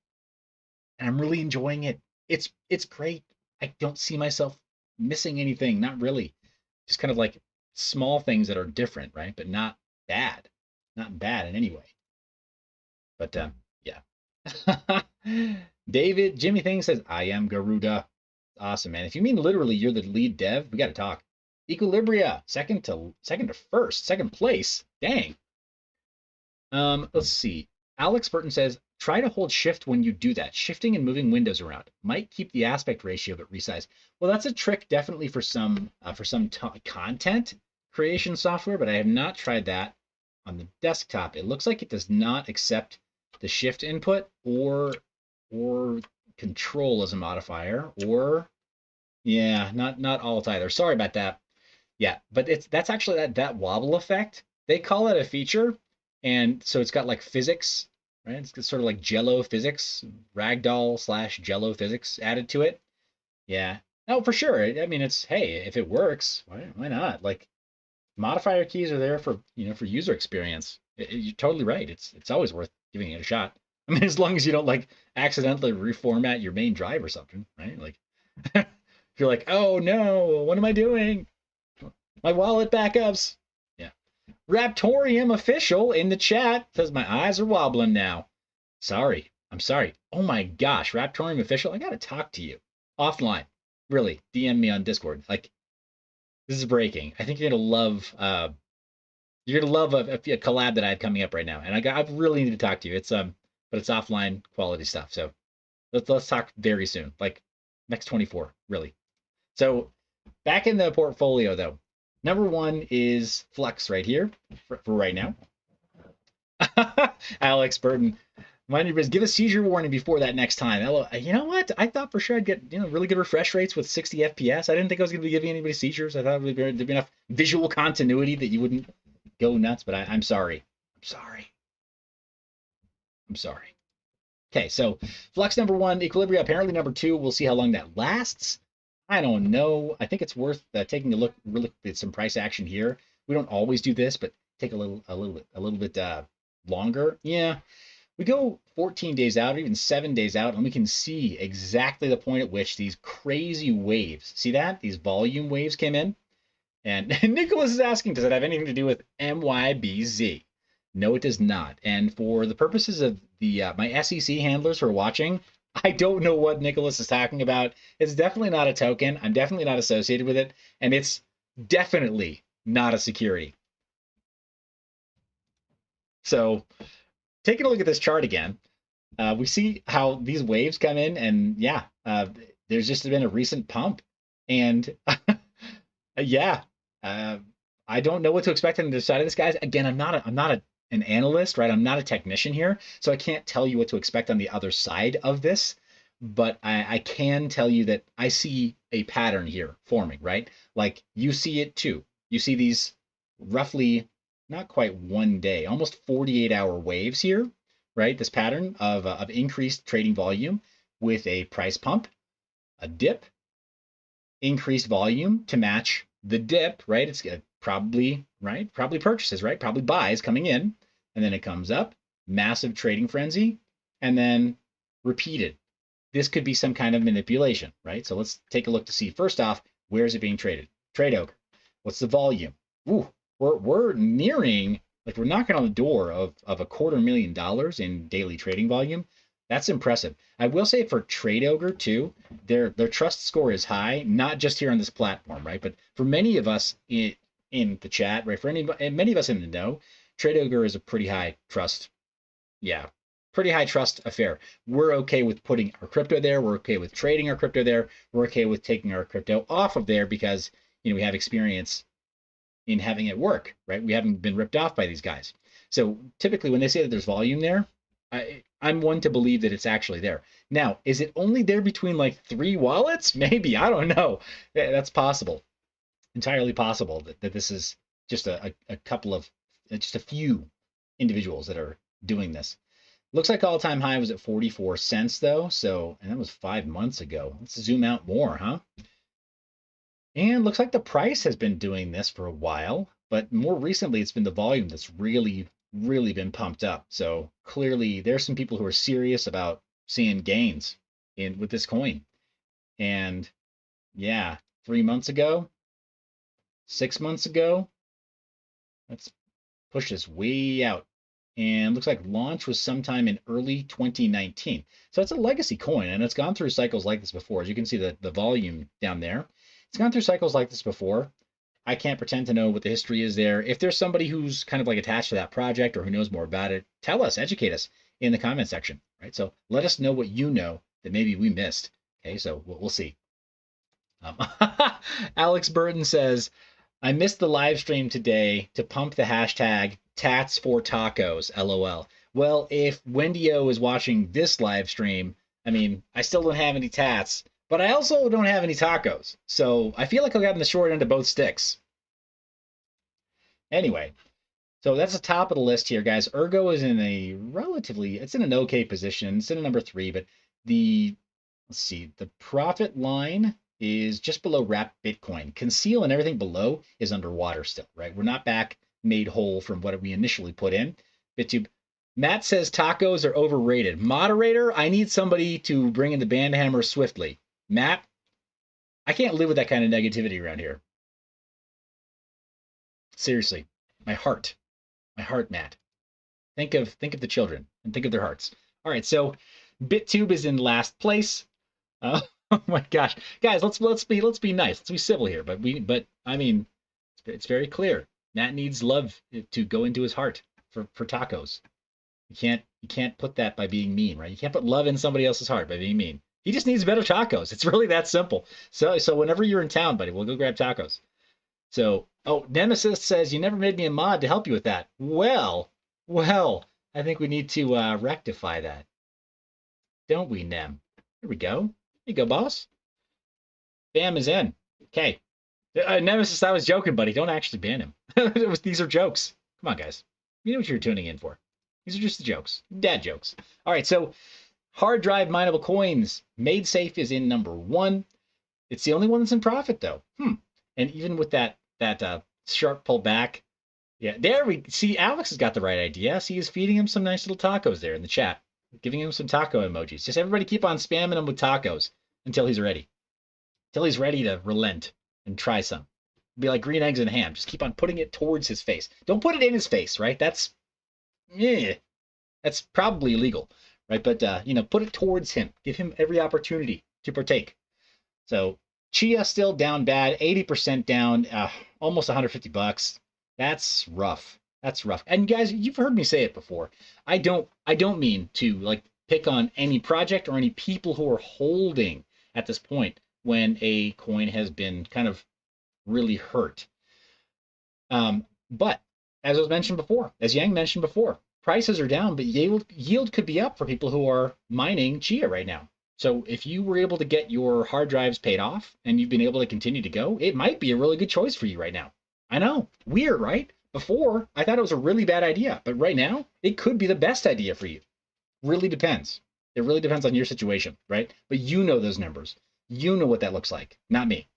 and I'm really enjoying it. It's great. I don't see myself missing anything, not really. Just kind of like small things that are different, right? But not bad, not bad in any way. But yeah. David Jimmy Thing says, I am Garuda. Awesome, man. If you mean literally you're the lead dev, we got to talk. Equilibria, second to first, second place. Dang. Let's see. Alex Burton says, try to hold shift when you do that. Shifting and moving windows around might keep the aspect ratio but resize. Well, that's a trick definitely for some content creation software, but I have not tried that on the desktop. It looks like it does not accept the shift input or control as a modifier, or yeah, not alt either. Sorry about that. Yeah, but that's actually that wobble effect. They call it a feature, and so it's got like physics, right? It's sort of like Jello physics, ragdoll / Jello physics added to it. Yeah, no, for sure. I mean, it's, hey, if it works, why not? Like, modifier keys are there for for user experience. You're totally right. It's always worth giving it a shot. I mean, as long as you don't like accidentally reformat your main drive or something, right? Like, if you're like, oh no, what am I doing? My wallet backups. Yeah. Raptorium official in the chat says my eyes are wobbling now. Sorry. I'm sorry. Oh my gosh, Raptorium official, I gotta talk to you offline. Really, DM me on Discord. Like, This is breaking. I think you're gonna love a collab that I have coming up right now, and I really need to talk to you. It's but it's offline quality stuff. So let's talk very soon, like next 24, really. So back in the portfolio though, number one is Flux right here for right now. Alex Burton, mind your business. Give a seizure warning before that next time. Hello, you know what? I thought for sure I'd get really good refresh rates with 60 FPS. I didn't think I was going to be giving anybody seizures. I thought there'd be enough visual continuity that you wouldn't go nuts. But I'm sorry. I'm sorry. I'm sorry. Okay, so Flux number one, Equilibria apparently number two. We'll see how long that lasts. I don't know. I think it's worth taking a look really at some price action here. We don't always do this, but take a little bit longer. Yeah, we go 14 days out or even 7 days out, and we can see exactly the point at which these crazy waves, see that? These volume waves came in. And Nicholas is asking, does it have anything to do with MYBZ? No, it does not. And for the purposes of the my SEC handlers who are watching, I don't know what Nicholas is talking about. It's definitely not a token. I'm definitely not associated with it. And it's definitely not a security. So taking a look at this chart again, we see how these waves come in. And yeah, there's just been a recent pump. And yeah, uh, I don't know what to expect on the side of this, guys. Again, I'm not an analyst, right? I'm not a technician here, so I can't tell you what to expect on the other side of this. But I can tell you that I see a pattern here forming, right? Like you see it too. You see these roughly not quite 1 day, almost 48-hour waves here, right? This pattern of increased trading volume with a price pump, a dip, increased volume to match the dip, right? It's probably, right? Probably purchases, right? Probably buys coming in, and then it comes up, massive trading frenzy, and then repeated. This could be some kind of manipulation, right? So let's take a look to see, first off, where is it being traded? Trade Ogre. What's the volume? Ooh, we're nearing, like we're knocking on the door of $250,000 in daily trading volume. That's impressive. I will say for Trade Ogre too, their trust score is high, not just here on this platform, right? But for many of us in the chat, right? For many of us in the know, Trade Ogre is a pretty high trust. Yeah, pretty high trust affair. We're okay with putting our crypto there. We're okay with trading our crypto there. We're okay with taking our crypto off of there because we have experience in having it work, right? We haven't been ripped off by these guys. So typically when they say that there's volume there, I'm one to believe that it's actually there. Now, is it only there between like 3 wallets? Maybe, I don't know. That's possible. Entirely possible that this is just a couple of, just a few individuals that are doing this. Looks like all-time high was at 44 cents though. So, and that was 5 months ago. Let's zoom out more, huh? And looks like the price has been doing this for a while, but more recently it's been the volume that's really, really been pumped up. So clearly there's some people who are serious about seeing gains in with this coin. And yeah, 3 months ago, 6 months ago, let's push this way out. And looks like launch was sometime in early 2019. So it's a legacy coin, and it's gone through cycles like this before. As you can see the volume down there. It's gone through cycles like this before. I can't pretend to know what the history is there. If there's somebody who's kind of like attached to that project or who knows more about it, tell us, educate us in the comment section, right? So let us know what you know that maybe we missed. Okay, so we'll see. Alex Burton says, I missed the live stream today to pump the hashtag tats for tacos, LOL. Well, if Wendy O is watching this live stream, I mean, I still don't have any tats, but I also don't have any tacos. So I feel like I've gotten the short end of both sticks. Anyway, so that's the top of the list here, guys. Ergo is in a relatively, it's in an okay position. It's in a number 3, but let's see, the profit line is just below wrap Bitcoin. Conceal and everything below is underwater still, right? We're not back made whole from what we initially put in. BitTube. Matt says tacos are overrated. Moderator, I need somebody to bring in the band hammer swiftly. Matt, I can't live with that kind of negativity around here. Seriously, my heart, Matt. Think of the children and think of their hearts. All right, so BitTube is in last place. Oh my gosh, guys, let's be nice. Let's be civil here. But I mean, it's very clear. Matt needs love to go into his heart for tacos. You can't put that by being mean, right? You can't put love in somebody else's heart by being mean. He just needs better tacos. It's really that simple. So whenever you're in town, buddy, we'll go grab tacos. So, oh, Nemesis says you never made me a mod to help you with that. Well, I think we need to rectify that, don't we, Nem? Here we go. Here you go, boss. Bam is in. Okay. Nemesis, I was joking, buddy. Don't actually ban him. These are jokes. Come on, guys. You know what you're tuning in for. These are just the jokes. Dad jokes. All right, so hard drive mineable coins. Made Safe is in #1. It's the only one that's in profit, though. And even with that sharp pullback, yeah, there we see. Alex has got the right idea. See, he's feeding him some nice little tacos there in the chat, giving him some taco emojis. Just everybody keep on spamming him with tacos until he's ready. Until he's ready to relent and try some. Be like green eggs and ham. Just keep on putting it towards his face. Don't put it in his face, right? That's probably illegal, right? But put it towards him. Give him every opportunity to partake. So Chia still down bad, 80% down, almost 150 bucks. That's rough. That's rough. And guys, you've heard me say it before. I don't mean to like pick on any project or any people who are holding at this point when a coin has been kind of really hurt. But as was mentioned before, as Yang mentioned before, prices are down, but yield could be up for people who are mining Chia right now. So if you were able to get your hard drives paid off and you've been able to continue to go, it might be a really good choice for you right now. I know, weird, right? Before, I thought it was a really bad idea, but right now, it could be the best idea for you. Really depends. It really depends on your situation, right? But you know those numbers. You know what that looks like, not me.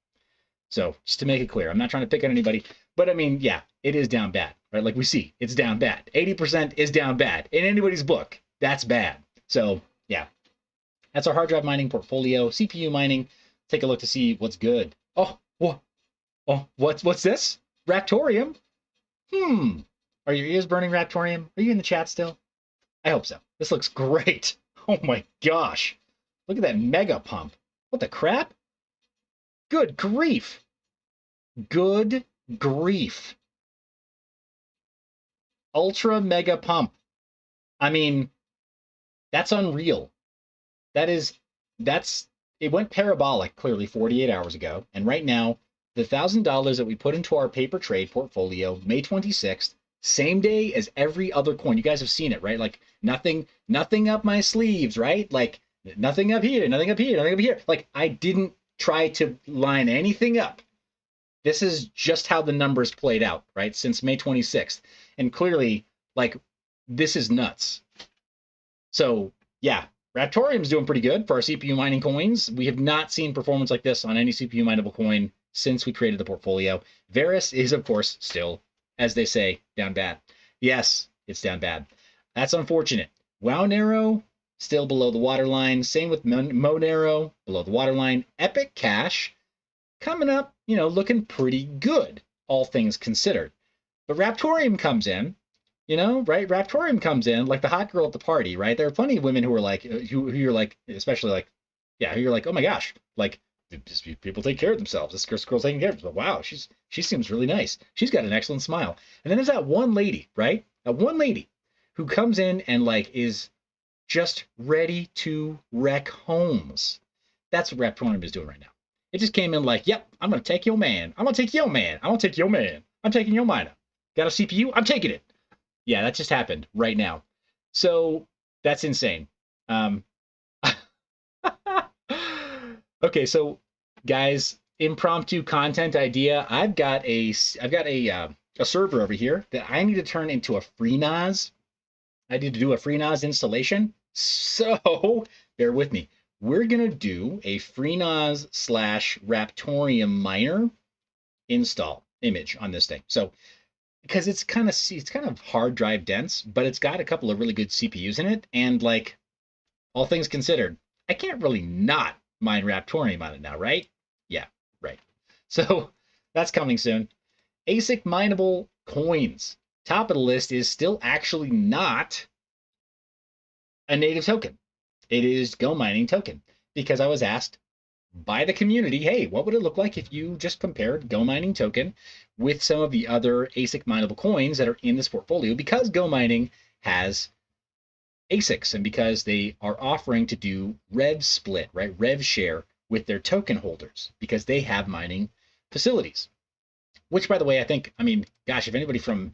So just to make it clear, I'm not trying to pick on anybody, but I mean, yeah, it is down bad, right? Like we see, it's down bad. 80% is down bad. In anybody's book, that's bad. So yeah, that's our hard drive mining portfolio. CPU mining, take a look to see what's good. Oh, what's this? Raptorium? Are your ears burning, Raptorium? Are you in the chat still? I hope so. This looks great. Oh my gosh. Look at that mega pump. What the crap? Good grief. Good grief. Ultra mega pump. I mean, that's unreal. It went parabolic clearly 48 hours ago. And right now, the $1,000 that we put into our paper trade portfolio, May 26th, same day as every other coin. You guys have seen it, right? Like nothing up my sleeves, right? Like nothing up here, nothing up here, nothing up here. Like I didn't try to line anything up. This is just how the numbers played out, right? Since May 26th. And clearly, like, this is nuts. So, yeah, Raptorium's doing pretty good for our CPU mining coins. We have not seen performance like this on any CPU mineable coin since we created the portfolio. Varus is, of course, still, as they say, down bad. Yes, it's down bad. That's unfortunate. WowNarrow, still below the waterline. Same with Monero, below the waterline. Epic Cash, coming up, looking pretty good, all things considered. But Raptorium comes in, right? Raptorium comes in like the hot girl at the party, right? There are plenty of women who are like, who you're like, especially like, yeah, who you're like, oh my gosh, like people take care of themselves. This girl's taking care of herself. Wow, she seems really nice. She's got an excellent smile. And then there's that one lady, right? That one lady who comes in and like is just ready to wreck homes. That's what Raptorium is doing right now. It just came in like, yep, I'm going to take your man. I'm going to take your man. I'm going to take your man. I'm taking your miner. Got a CPU? I'm taking it. Yeah, that just happened right now. So that's insane. Okay, so guys, impromptu content idea. I've got a server over here that I need to turn into a FreeNAS. I need to do a FreeNAS installation. So bear with me. We're going to do a FreeNAS / Raptorium miner install image on this thing. So because it's kind of hard drive dense, but it's got a couple of really good CPUs in it. And like all things considered, I can't really not mine Raptorium on it now, right? Yeah, right. So that's coming soon. ASIC mineable coins. Top of the list is still actually not a native token. It is Go Mining token because I was asked, by the community, hey, what would it look like if you just compared Go Mining token with some of the other ASIC mineable coins that are in this portfolio? Because Go Mining has ASICs and because they are offering to do rev split, right? Rev share with their token holders because they have mining facilities. Which, by the way, I think, I mean, gosh, if anybody from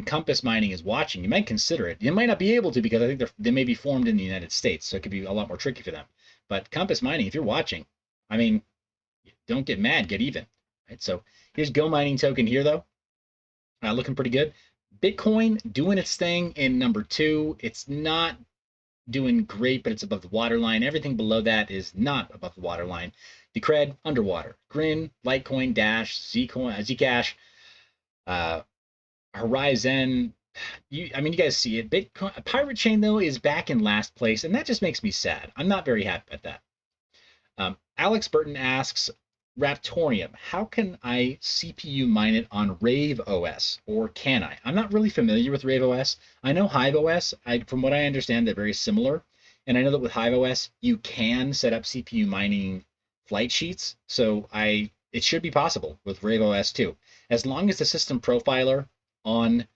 Compass Mining is watching, you might consider it. You might not be able to because I think they may be formed in the United States, so it could be a lot more tricky for them. But Compass Mining, if you're watching, I mean, don't get mad, get even. Right? So here's Go Mining token here, though. Looking pretty good. Bitcoin doing its thing in number 2. It's not doing great, but it's above the waterline. Everything below that is not above the waterline. Decred, underwater. Grin, Litecoin, Dash, Zcash, uh, Horizon. I mean, you guys see it. Bitcoin, Pirate Chain, though, is back in last place, and that just makes me sad. I'm not very happy about that. Alex Burton asks, Raptorium, how can I CPU mine it on Rave OS, or can I? I'm not really familiar with Rave OS. I know Hive OS. From what I understand, they're very similar, and I know that with Hive OS, you can set up CPU mining flight sheets. So it should be possible with Rave OS too, as long as the system profiler on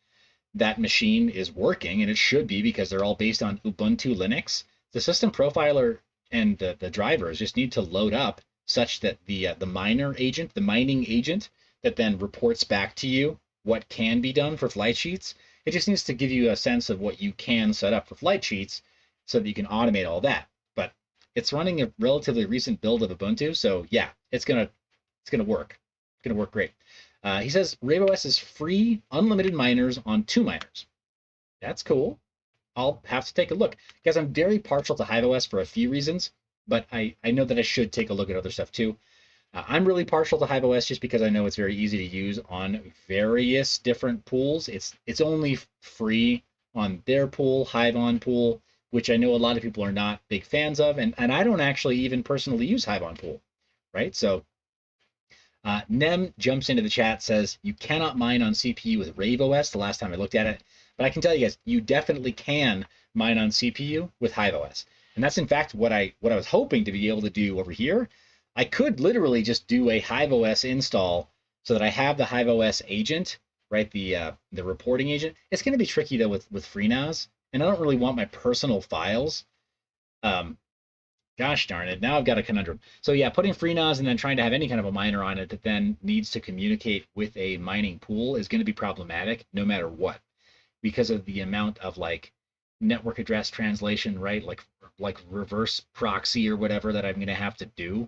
that machine is working, and it should be because they're all based on Ubuntu Linux. The system profiler and the drivers just need to load up such that the miner agent, the mining agent, that then reports back to you what can be done for flight sheets. It just needs to give you a sense of what you can set up for flight sheets so that you can automate all that. But it's running a relatively recent build of Ubuntu, so yeah, it's gonna work. It's gonna work great. He says RaveOS is free, unlimited miners on 2 miners. That's cool. I'll have to take a look. Guys, I'm very partial to HiveOS for a few reasons, but I know that I should take a look at other stuff too. I'm really partial to HiveOS just because I know it's very easy to use on various different pools. It's only free on their pool, HiveOn pool, which I know a lot of people are not big fans of, and I don't actually even personally use HiveOn pool, right? So Nem jumps into the chat, says you cannot mine on CPU with Rave OS the last time I looked at it, but I can tell you guys, you definitely can mine on CPU with Hive OS. And that's in fact what I was hoping to be able to do over here. I could literally just do a Hive OS install so that I have the Hive OS agent, right? The reporting agent. It's going to be tricky though with FreeNAS, and I don't really want my personal files. Gosh darn it, now I've got a conundrum. So yeah, putting FreeNAS and then trying to have any kind of a miner on it that then needs to communicate with a mining pool is going to be problematic no matter what, because of the amount of like network address translation, right? Like reverse proxy or whatever that I'm going to have to do.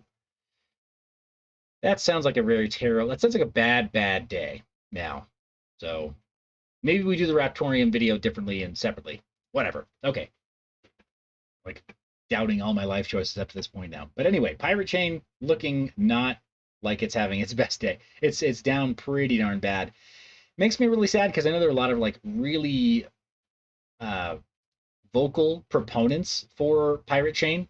That sounds like a very terrible, that sounds like a bad day now. So maybe we do the Raptorium video differently and separately. Whatever. Okay. Like doubting all my life choices up to this point now. But anyway, Pirate Chain looking not like it's having its best day. It's down pretty darn bad. Makes me really sad because I know there are a lot of like really vocal proponents for Pirate Chain,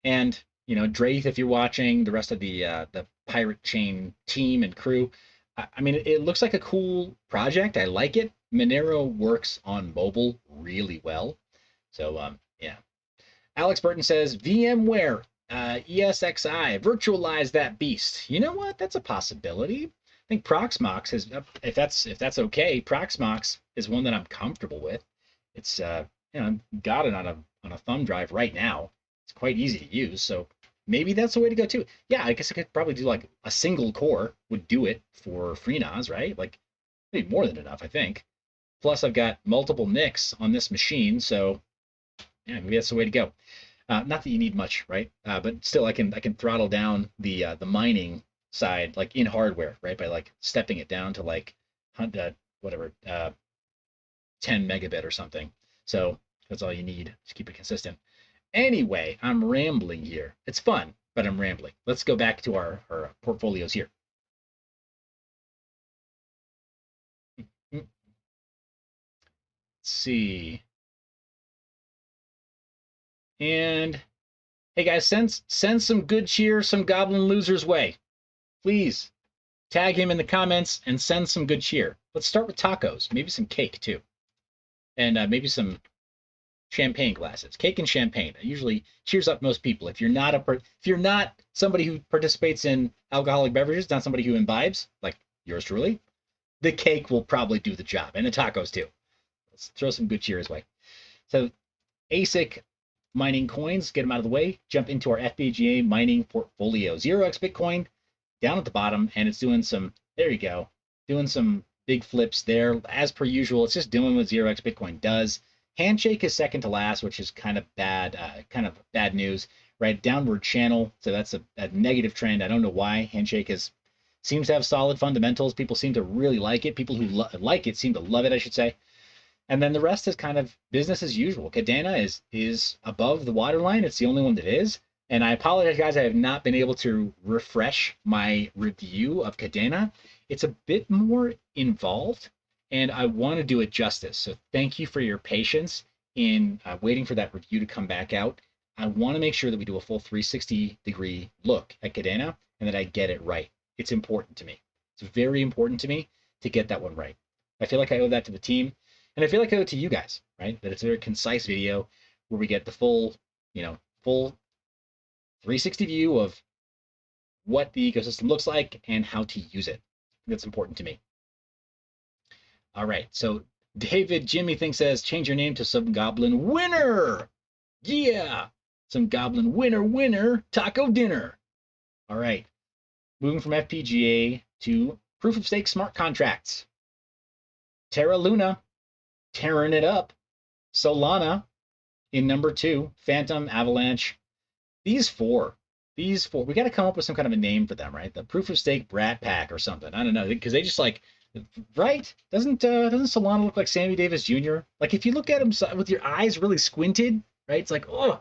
and you know, Draith, if you're watching, the rest of the Pirate Chain team and crew. I mean, it looks like a cool project. I like it. Monero works on mobile really well. So yeah. Alex Burton says VMware ESXi virtualize that beast. You know what? That's a possibility. I think Proxmox is, if that's okay. Proxmox is one that I'm comfortable with. It's you know, I've got it on a thumb drive right now. It's quite easy to use, so maybe that's the way to go too. Yeah, I guess I could probably do like a single core would do it for FreeNAS, right? Like maybe more than enough, I think. Plus, I've got multiple NICs on this machine, so yeah, maybe that's the way to go. Not that you need much, right? But still, I can throttle down the mining side like in hardware, right? By like stepping it down to like whatever 10 megabit or something. So that's all you need to keep it consistent. Anyway, I'm rambling here. It's fun, but I'm rambling. Let's go back to our portfolios here. Let's see. And hey guys, send some good cheer some goblin losers way. Please tag him in the comments and send some good cheer. Let's start with tacos, maybe some cake too. And maybe some champagne glasses, cake and champagne. It usually cheers up most people. If you're not somebody who participates in alcoholic beverages, not somebody who imbibes, like yours truly, the cake will probably do the job, and the tacos too. Let's throw some good cheer his way. So ASIC mining coins, get them out of the way, jump into our FPGA mining portfolio. 0x Bitcoin down at the bottom, and it's doing some, there you go, doing some big flips there. As per usual, it's just doing what 0x Bitcoin does. Handshake is second to last, which is kind of bad news, right? Downward channel, so that's a negative trend. I don't know why. Handshake seems to have solid fundamentals. People seem to really like it. People who like it seem to love it, I should say. And then the rest is kind of business as usual. Cardano is above the waterline. It's the only one that is. And I apologize, guys. I have not been able to refresh my review of Cardano. It's a bit more involved, and I want to do it justice. So thank you for your patience in waiting for that review to come back out. I want to make sure that we do a full 360-degree look at Cardano and that I get it right. It's important to me. It's very important to me to get that one right. I feel like I owe that to the team. And I feel like I owe it to you guys, right? That it's a very concise video where we get the full 360 view of what the ecosystem looks like and how to use it. That's important to me. All right, so David Jimmy Thing says, change your name to some goblin winner. Yeah, some goblin winner, taco dinner. All right, moving from FPGA to proof of stake smart contracts. Terra Luna, tearing it up. Solana in number 2, Phantom, Avalanche. These four, we got to come up with some kind of a name for them, right? The proof of stake Brat Pack or something. I don't know, because they just like, right? Doesn't Solana look like Sammy Davis Jr.? Like if you look at him with your eyes really squinted, right? It's like, oh,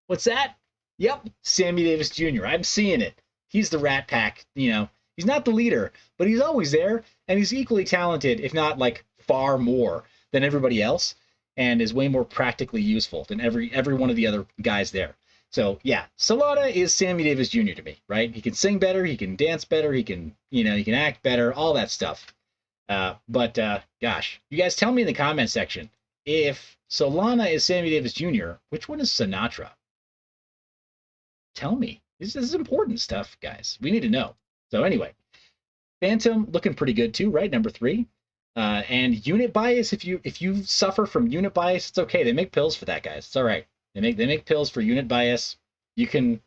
what's that? Yep, Sammy Davis Jr. I'm seeing it. He's the Rat Pack. He's not the leader, but he's always there, and he's equally talented, if not like far more than everybody else, and is way more practically useful than every one of the other guys there. So yeah, Solana is Sammy Davis Jr. to me, right? He can sing better, he can dance better, he can act better, all that stuff. But gosh, you guys tell me in the comment section, if Solana is Sammy Davis Jr., which one is Sinatra? Tell me. This is important stuff, guys. We need to know. So anyway, Phantom looking pretty good too, right? Number 3. And unit bias, if you suffer from unit bias, it's okay. They make pills for that, guys. It's all right. They make pills for unit bias. You can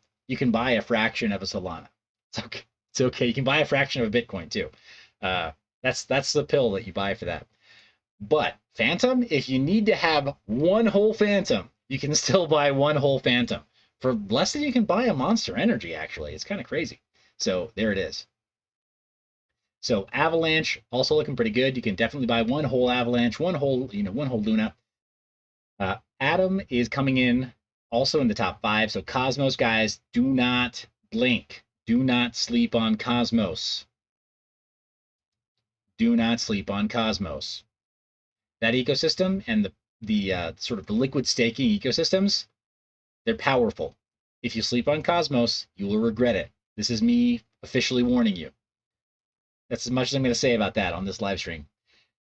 buy a fraction of a Solana. It's okay. It's okay. You can buy a fraction of a Bitcoin too. That's the pill that you buy for that. But Phantom, if you need to have one whole Phantom, you can still buy one whole Phantom for less than you can buy a Monster Energy. Actually, it's kind of crazy. So there it is. So Avalanche also looking pretty good. You can definitely buy one whole Avalanche, one whole Luna. Atom is coming in also in the top 5. So Cosmos, guys, do not blink. Do not sleep on Cosmos. Do not sleep on Cosmos. That ecosystem and the sort of the liquid staking ecosystems, they're powerful. If you sleep on Cosmos, you will regret it. This is me officially warning you. That's as much as I'm going to say about that on this live stream.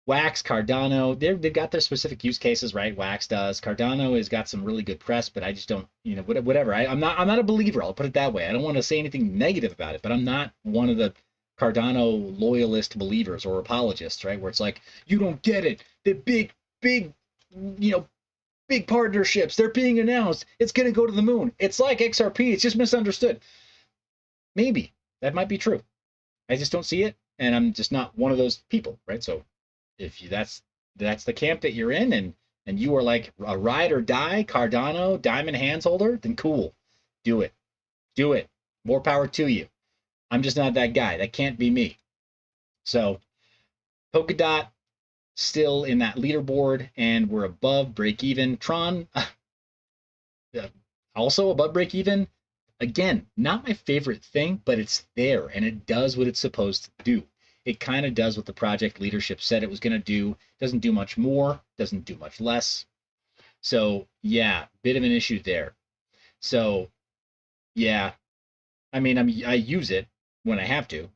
Wax, Cardano, they've got their specific use cases, right? Wax does. Cardano has got some really good press, but I just don't, whatever. I'm not a believer. I'll put it that way. I don't want to say anything negative about it, but I'm not one of the Cardano loyalist believers or apologists, right? Where it's like, you don't get it. The big partnerships, they're being announced. It's going to go to the moon. It's like XRP. It's just misunderstood. Maybe that might be true. I just don't see it, and I'm just not one of those people, right? So if that's the camp that you're in, and you are like a ride or die Cardano diamond hands holder, then cool, do it. More power to you. I'm just not that guy. That can't be me. So Polkadot still in that leaderboard, and we're above break even. Tron also above break even. Again, not my favorite thing, but it's there, and it does what it's supposed to do. It kind of does what the project leadership said it was going to do. Doesn't do much more, doesn't do much less. So yeah, bit of an issue there. So yeah, I mean, I use it when I have to,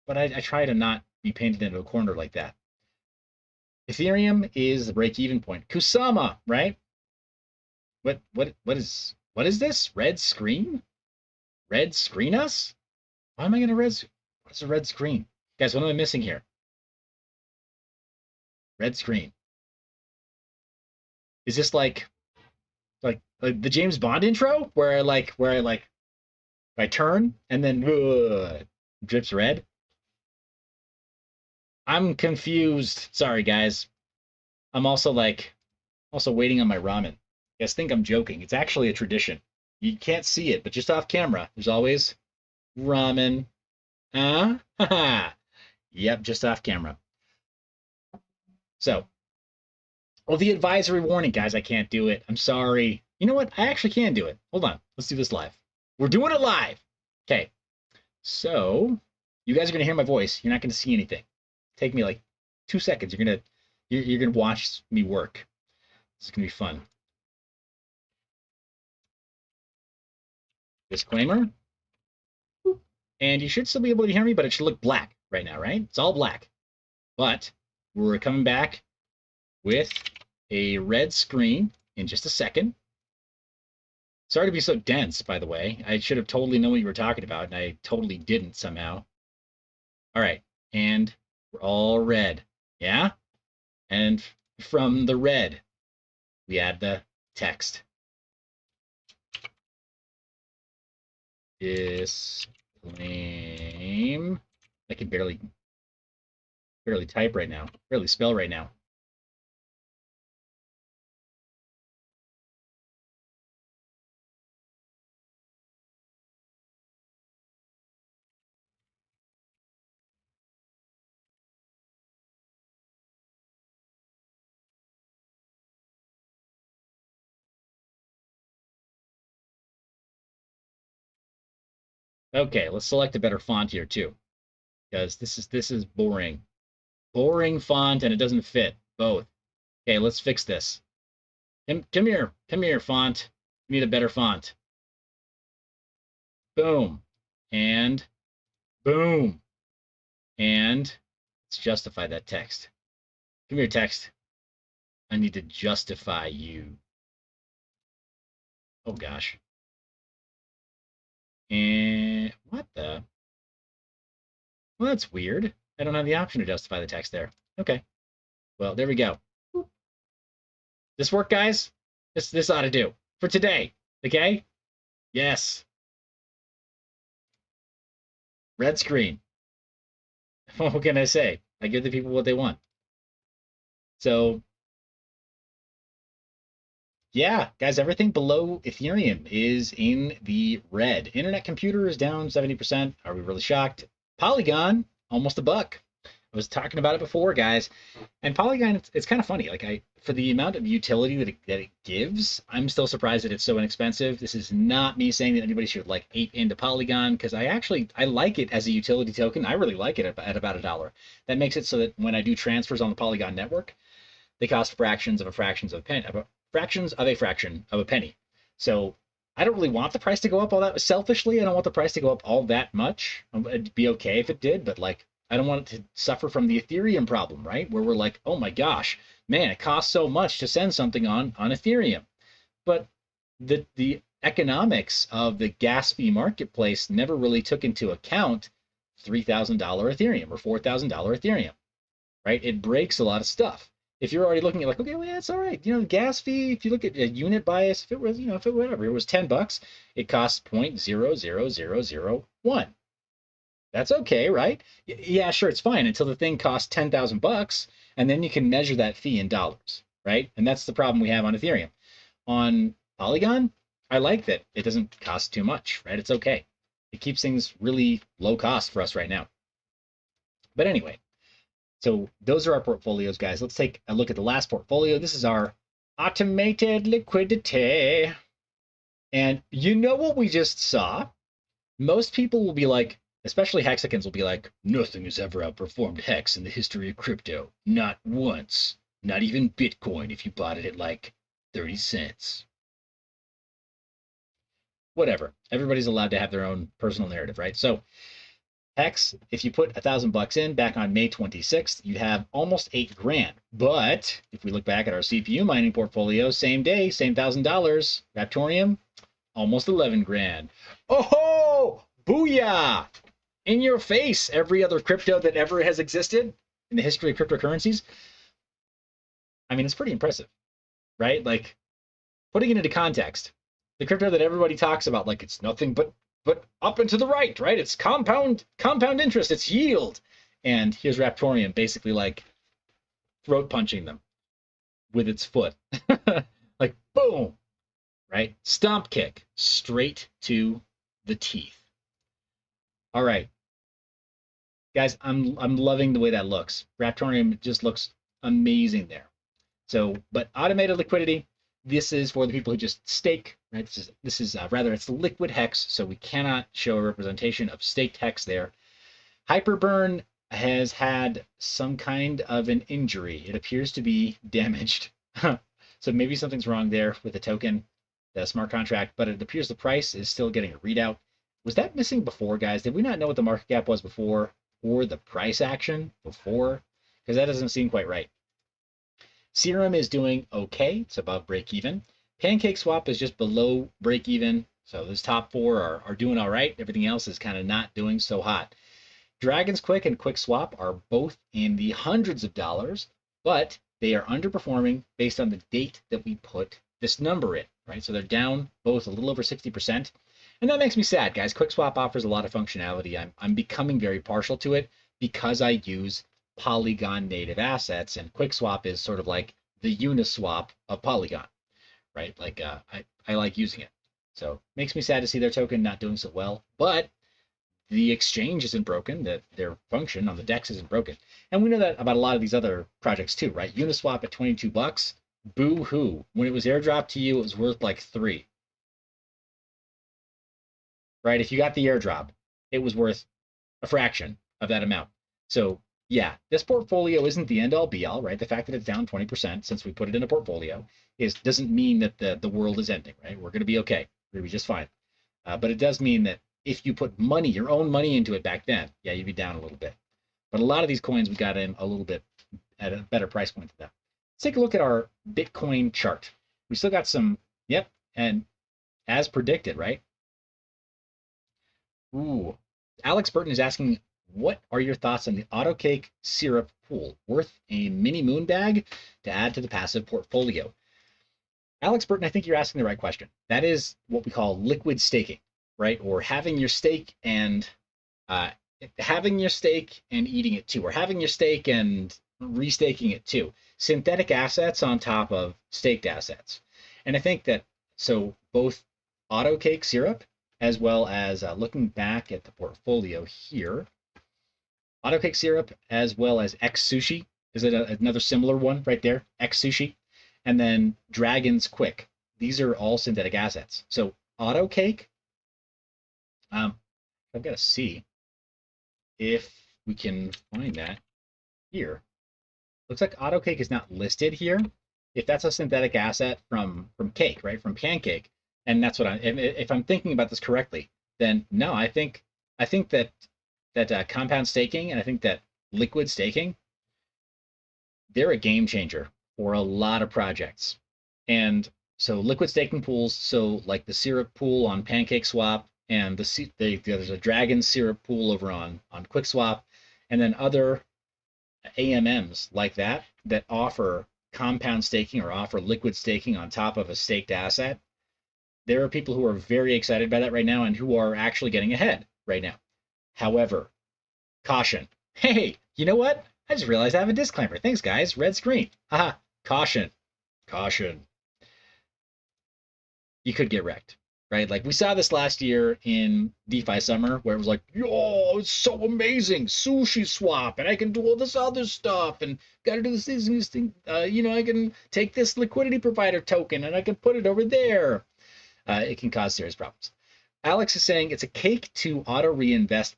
but I try to not be painted into a corner like that. Ethereum is the break-even point. Kusama, right? What is this? Red screen? Red screen us? Why am I gonna what is a red screen? Guys, what am I missing here? Red screen. Is this like the James Bond intro where I turn and then drips red? I'm confused. Sorry, guys. I'm also waiting on my ramen. You guys think I'm joking. It's actually a tradition. You can't see it, but just off camera, there's always ramen. Huh? Haha. Yep, just off camera. So, well, the advisory warning, guys, I can't do it. I'm sorry. You know what? I actually can do it. Hold on. Let's do this live. We're doing it live. Okay. So, you guys are going to hear my voice. You're not going to see anything. Take me like 2 seconds. You're gonna watch me work. This is gonna be fun. Disclaimer. And you should still be able to hear me, but it should look black right now, right? It's all black. But we're coming back with a red screen in just a second. Sorry to be so dense, by the way. I should have totally known what you were talking about, and I totally didn't somehow. All right, and we're all red, yeah? And from the red, we add the text. Disclaim. I can barely type right now, barely spell right now. Okay, let's select a better font here too, because this is boring. Boring font and it doesn't fit both. Okay, let's fix this. Come here, font. We need a better font. Boom. And boom. And let's justify that text. Come here, text. I need to justify you. Oh gosh. And what the? Well, that's weird. I don't have the option to justify the text there. Okay. Well, there we go. This work, guys? This ought to do for today. Okay? Yes. Red screen. What can I say? I give the people what they want. So, yeah, guys, everything below Ethereum is in the red. Internet Computer is down 70%. Are we really shocked? Polygon, almost a buck. I was talking about it before, guys. And Polygon, it's kind of funny. Like for the amount of utility that it gives, I'm still surprised that it's so inexpensive. This is not me saying that anybody should like ape into Polygon, because I like it as a utility token. I really like it at about $1. That makes it so that when I do transfers on the Polygon network, they cost fractions of a fraction of a penny. So I don't really want the price to go up all that selfishly. I don't want the price to go up all that much. It'd be okay if it did, but like I don't want it to suffer from the Ethereum problem, right? Where we're like, oh my gosh, man, it costs so much to send something on Ethereum. But the economics of the gas fee marketplace never really took into account $3,000 Ethereum or $4,000 Ethereum, right? It breaks a lot of stuff. If you're already looking at like, okay, well, yeah, it's all right. You know, the gas fee, if you look at a unit bias, if it was, if it whatever, it was $10, it costs 0.00001. That's okay, right? Yeah, sure, it's fine until the thing costs $10,000, and then you can measure that fee in dollars, right? And that's the problem we have on Ethereum. On Polygon, I like that it doesn't cost too much, right? It's okay. It keeps things really low cost for us right now. But anyway, so those are our portfolios, guys. Let's take a look at the last portfolio. This is our automated liquidity. And you know what we just saw? Most people will be like, especially hexicans will be like, nothing has ever outperformed Hex in the history of crypto. Not once. Not even Bitcoin if you bought it at like 30 cents. Whatever. Everybody's allowed to have their own personal narrative, right? So Hex, if you put $1,000 in back on May 26th, you'd have almost 8 grand. But if we look back at our CPU mining portfolio, same day, same $1,000, Raptorium, almost 11 grand. Oh, booyah! In your face, every other crypto that ever has existed in the history of cryptocurrencies. I mean, it's pretty impressive, right? Like, putting it into context, the crypto that everybody talks about, like it's nothing but up and to the right, right? It's compound interest, it's yield. And here's Raptorium basically like throat punching them with its foot. Like boom, right? Stomp kick straight to the teeth. All right. Guys, I'm loving the way that looks. Raptorium just looks amazing there. So, but automated liquidity, this is for the people who just stake, right? This is rather, it's liquid hex, so we cannot show a representation of staked hex there. Hyperburn has had some kind of an injury. It appears to be damaged. So maybe something's wrong there with the token, the smart contract, but it appears the price is still getting a readout. Was that missing before, guys? Did we not know what the market cap was before, or the price action before? Because that doesn't seem quite right. Serum is doing okay. It's above break even. Pancake Swap is just below break even. So those top four are doing all right. Everything else is kind of not doing so hot. Dragon's Quick and Quick Swap are both in the hundreds of dollars, but they are underperforming based on the date that we put this number in, right? So they're down both a little over 60%. And that makes me sad, guys. Quick Swap offers a lot of functionality. I'm becoming very partial to it because I use Polygon native assets, and QuickSwap is sort of like the Uniswap of Polygon, right? Like I like using it. So makes me sad to see their token not doing so well, but the exchange isn't broken, that their function on the DEX isn't broken. And we know that about a lot of these other projects too, right? Uniswap at $22, boo hoo. When it was airdropped to you, it was worth like 3. Right? If you got the airdrop, it was worth a fraction of that amount. So yeah, this portfolio isn't the end all be all, right? The fact that it's down 20% since we put it in a portfolio doesn't mean that the world is ending, right? We're going to be okay. We're going to be just fine. But it does mean that if you put money, your own money into it back then, yeah, you'd be down a little bit. But a lot of these coins we got in a little bit at a better price point than that. Let's take a look at our Bitcoin chart. We still got some, yep, and as predicted, right? Ooh, Alex Burton is asking, what are your thoughts on the AutoCake syrup pool? Worth a mini moon bag to add to the passive portfolio? Alex Burton, I think you're asking the right question. That is what we call liquid staking, right? Or having your steak and eating it too, or having your steak and restaking it too. Synthetic assets on top of staked assets. And I think that, so both AutoCake syrup as well as looking back at the portfolio here, AutoCake syrup as well as X Sushi is another similar one right there, X Sushi, and then Dragon's Quick. These are all synthetic assets. So AutoCake, I've got to see if we can find that here. Looks like AutoCake is not listed here. If that's a synthetic asset from Cake, right, from Pancake, and that's what if I'm thinking about this correctly, then no, I think that compound staking and I think that liquid staking, they're a game changer for a lot of projects. And so liquid staking pools, so like the syrup pool on Pancake Swap, and there's a Dragon syrup pool over on QuickSwap, and then other AMMs like that offer compound staking or offer liquid staking on top of a staked asset. There are people who are very excited by that right now and who are actually getting ahead right now. However, caution. Hey, you know what? I just realized I have a disclaimer. Thanks, guys. Red screen. Haha. Caution. Caution. You could get wrecked, right? Like we saw this last year in DeFi Summer where it was like, yo, it's so amazing. Sushi swap, and I can do all this other stuff, and got to do this thing. I can take this liquidity provider token and I can put it over there. It can cause serious problems. Alex is saying it's a Cake to auto reinvest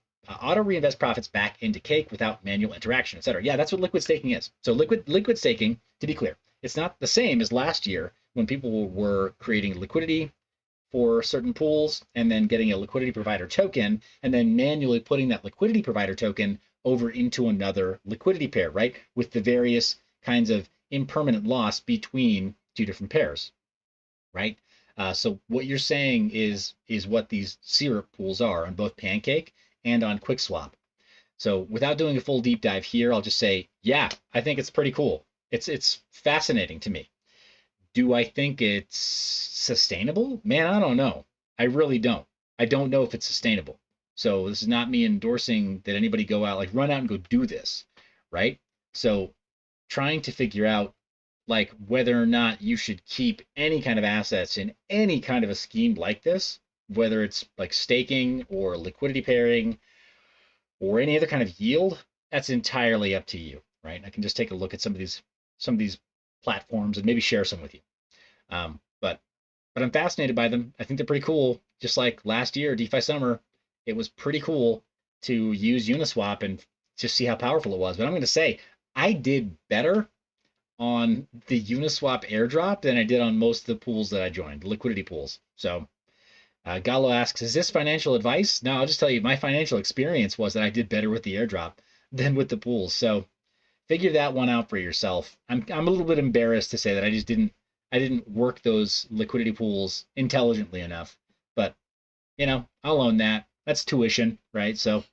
profits back into Cake without manual interaction, etc. Yeah, that's what liquid staking is. So liquid staking, to be clear, it's not the same as last year when people were creating liquidity for certain pools and then getting a liquidity provider token and then manually putting that liquidity provider token over into another liquidity pair, right? With the various kinds of impermanent loss between two different pairs, right? So what you're saying is what these syrup pools are on both Pancake and on QuickSwap. So without doing a full deep dive here, I'll just say, yeah, I think it's pretty cool. It's fascinating to me. Do I think it's sustainable? Man, I don't know. I really don't. I don't know if it's sustainable. So this is not me endorsing that anybody go out, like run out and go do this, right? So trying to figure out like whether or not you should keep any kind of assets in any kind of a scheme like this, whether it's like staking or liquidity pairing or any other kind of yield, that's entirely up to you, right? I can just take a look at some of these platforms and maybe share some with you. But I'm fascinated by them. I think they're pretty cool. Just like last year, DeFi Summer, it was pretty cool to use Uniswap and just see how powerful it was. But I'm going to say I did better on the Uniswap airdrop than I did on most of the pools that I joined, the liquidity pools. So Gallo asks, is this financial advice? No, I'll just tell you, my financial experience was that I did better with the airdrop than with the pools. So figure that one out for yourself. I'm a little bit embarrassed to say that I didn't work those liquidity pools intelligently enough. But I'll own that. That's tuition, right? So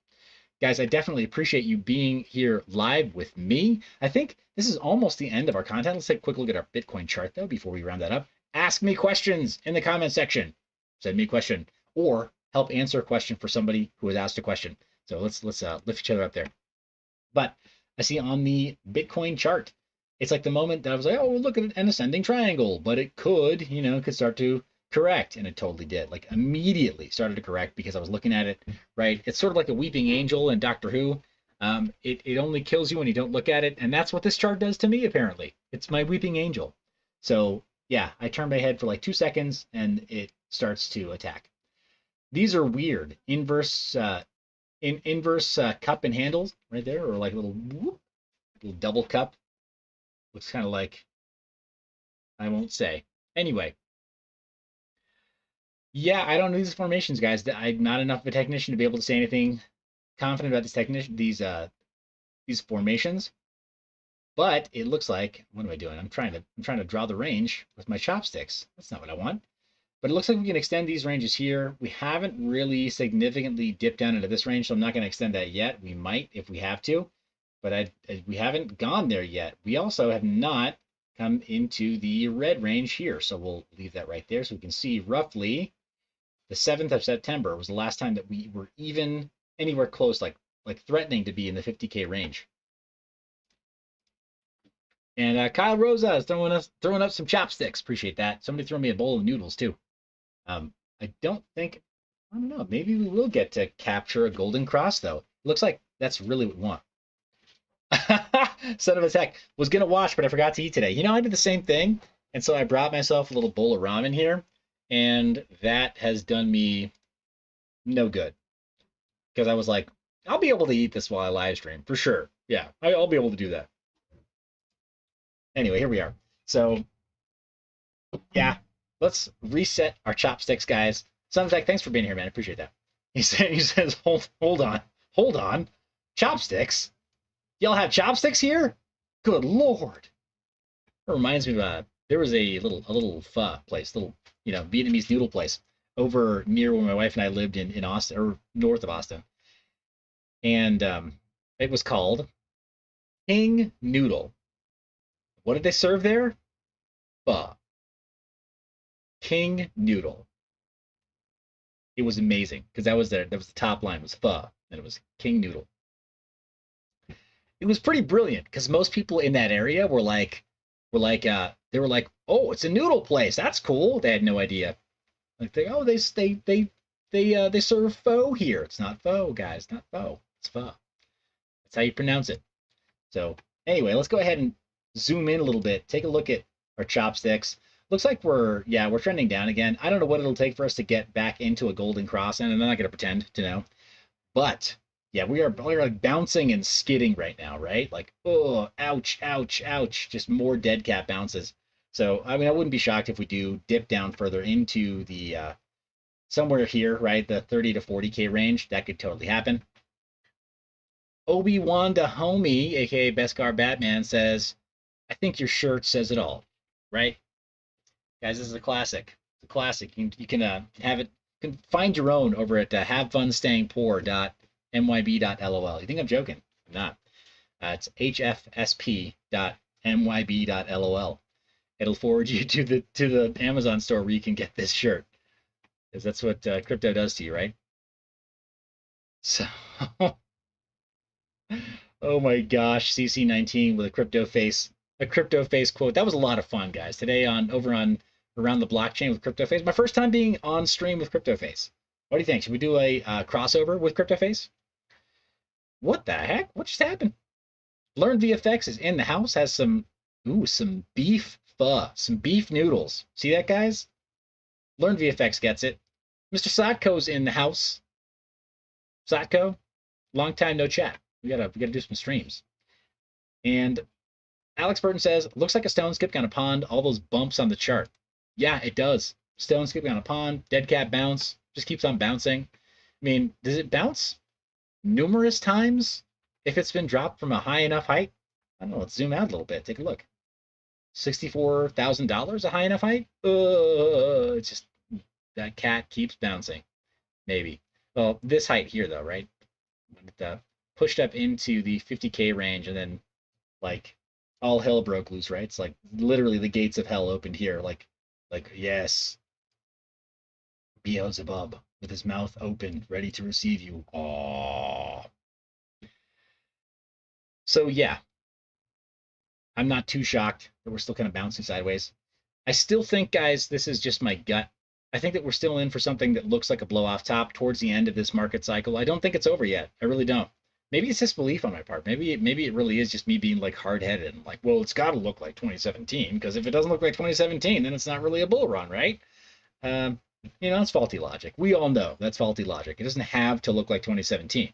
guys, I definitely appreciate you being here live with me. I think this is almost the end of our content. Let's take a quick look at our Bitcoin chart though before we round that up. Ask me questions in the comment section. Send me a question or help answer a question for somebody who has asked a question. So let's lift each other up there. But I see on the Bitcoin chart, it's like the moment that I was like, oh, look at an ascending triangle, but it could start to correct, and it totally did. Like immediately started to correct because I was looking at it, right? It's sort of like a weeping angel in Doctor Who. It only kills you when you don't look at it, and that's what this chart does to me, apparently. It's my weeping angel. So yeah, I turn my head for like 2 seconds, and it starts to attack. These are weird. Inverse cup and handles right there, or like a little double cup. Looks kind of like, I won't say. Anyway, yeah, I don't know these formations, guys. I'm not enough of a technician to be able to say anything confident about these formations. But it looks like, what am I doing? I'm trying to draw the range with my chopsticks. That's not what I want. But it looks like we can extend these ranges here. We haven't really significantly dipped down into this range, so I'm not going to extend that yet. We might if we have to, but we haven't gone there yet. We also have not come into the red range here, so we'll leave that right there so we can see roughly the 7th of September was the last time that we were even anywhere close, like threatening to be in the 50K range. And Kyle Rosa is throwing up some chopsticks. Appreciate that. Somebody throw me a bowl of noodles too. I don't know. Maybe we will get to capture a golden cross though. It looks like that's really what we want. Son of a tech. Was gonna wash, but I forgot to eat today. I did the same thing, and so I brought myself a little bowl of ramen here, and that has done me no good because I was like, I'll be able to eat this while I live stream for sure. Yeah, I'll be able to do that. Anyway, here we are. So yeah, let's reset our chopsticks, guys. Sunzek, thanks for being here, man. I appreciate that. He says, hold on, chopsticks. Y'all have chopsticks here? Good Lord. It reminds me of there was a little pho place, little Vietnamese noodle place over near where my wife and I lived in Austin, or north of Austin, and it was called King Noodle. What did they serve there? Pho. King Noodle. It was amazing because that was the top line was pho, and it was King Noodle. It was pretty brilliant because most people in that area were like, oh, it's a noodle place. That's cool. They had no idea. Like they serve pho here. It's not pho, guys. Not pho. It's pho. That's how you pronounce it. So anyway, let's go ahead and zoom in a little bit. Take a look at our chopsticks. Looks like we're trending down again. I don't know what it'll take for us to get back into a golden cross, and I'm not going to pretend to know. But yeah, we're like bouncing and skidding right now, right? Like, oh, ouch, ouch, ouch. Just more dead cat bounces. So, I mean, I wouldn't be shocked if we do dip down further into the somewhere here, right? The 30 to 40K range, that could totally happen. Obi-Wan the homie, aka Beskar Batman, says, I think your shirt says it all, right? Guys, this is a classic. It's a classic. You can have it. You can find your own over at havefunstayingpoor.myb.lol. You think I'm joking? I'm not. It's hfsp.myb.lol. It'll forward you to the Amazon store where you can get this shirt, because that's what crypto does to you, right? So, oh my gosh, CC19 with a crypto face quote. That was a lot of fun, guys. Today over on Around the Blockchain with Crypto Face. My first time being on stream with Crypto Face. What do you think? Should we do a crossover with Crypto Face? What the heck? What just happened? Learn VFX is in the house. Has some beef pho, some beef noodles. See that, guys? Learn VFX gets it. Mr. Satko's in the house. Satko, long time no chat. We gotta do some streams. And Alex Burton says, looks like a stone skipping on a pond, all those bumps on the chart. Yeah, it does. Stone skipping on a pond, dead cat bounce, just keeps on bouncing. I mean, does it bounce numerous times if it's been dropped from a high enough height? I don't know, let's zoom out a little bit, take a look. $64,000 a high enough height? It's just, that cat keeps bouncing. Maybe. Well, this height here though, right? Pushed up into the 50K range, and then like all hell broke loose, right? It's like literally the gates of hell opened here. Like yes, Beelzebub with his mouth open, ready to receive you. Aww. So yeah, I'm not too shocked that we're still kind of bouncing sideways. I still think, guys, this is just my gut. I think that we're still in for something that looks like a blow off top towards the end of this market cycle. I don't think it's over yet. I really don't. Maybe it's disbelief on my part. Maybe it really is just me being like hard headed and like, well, it's got to look like 2017, because if it doesn't look like 2017, then it's not really a bull run, right? It's faulty logic. We all know that's faulty logic. It doesn't have to look like 2017.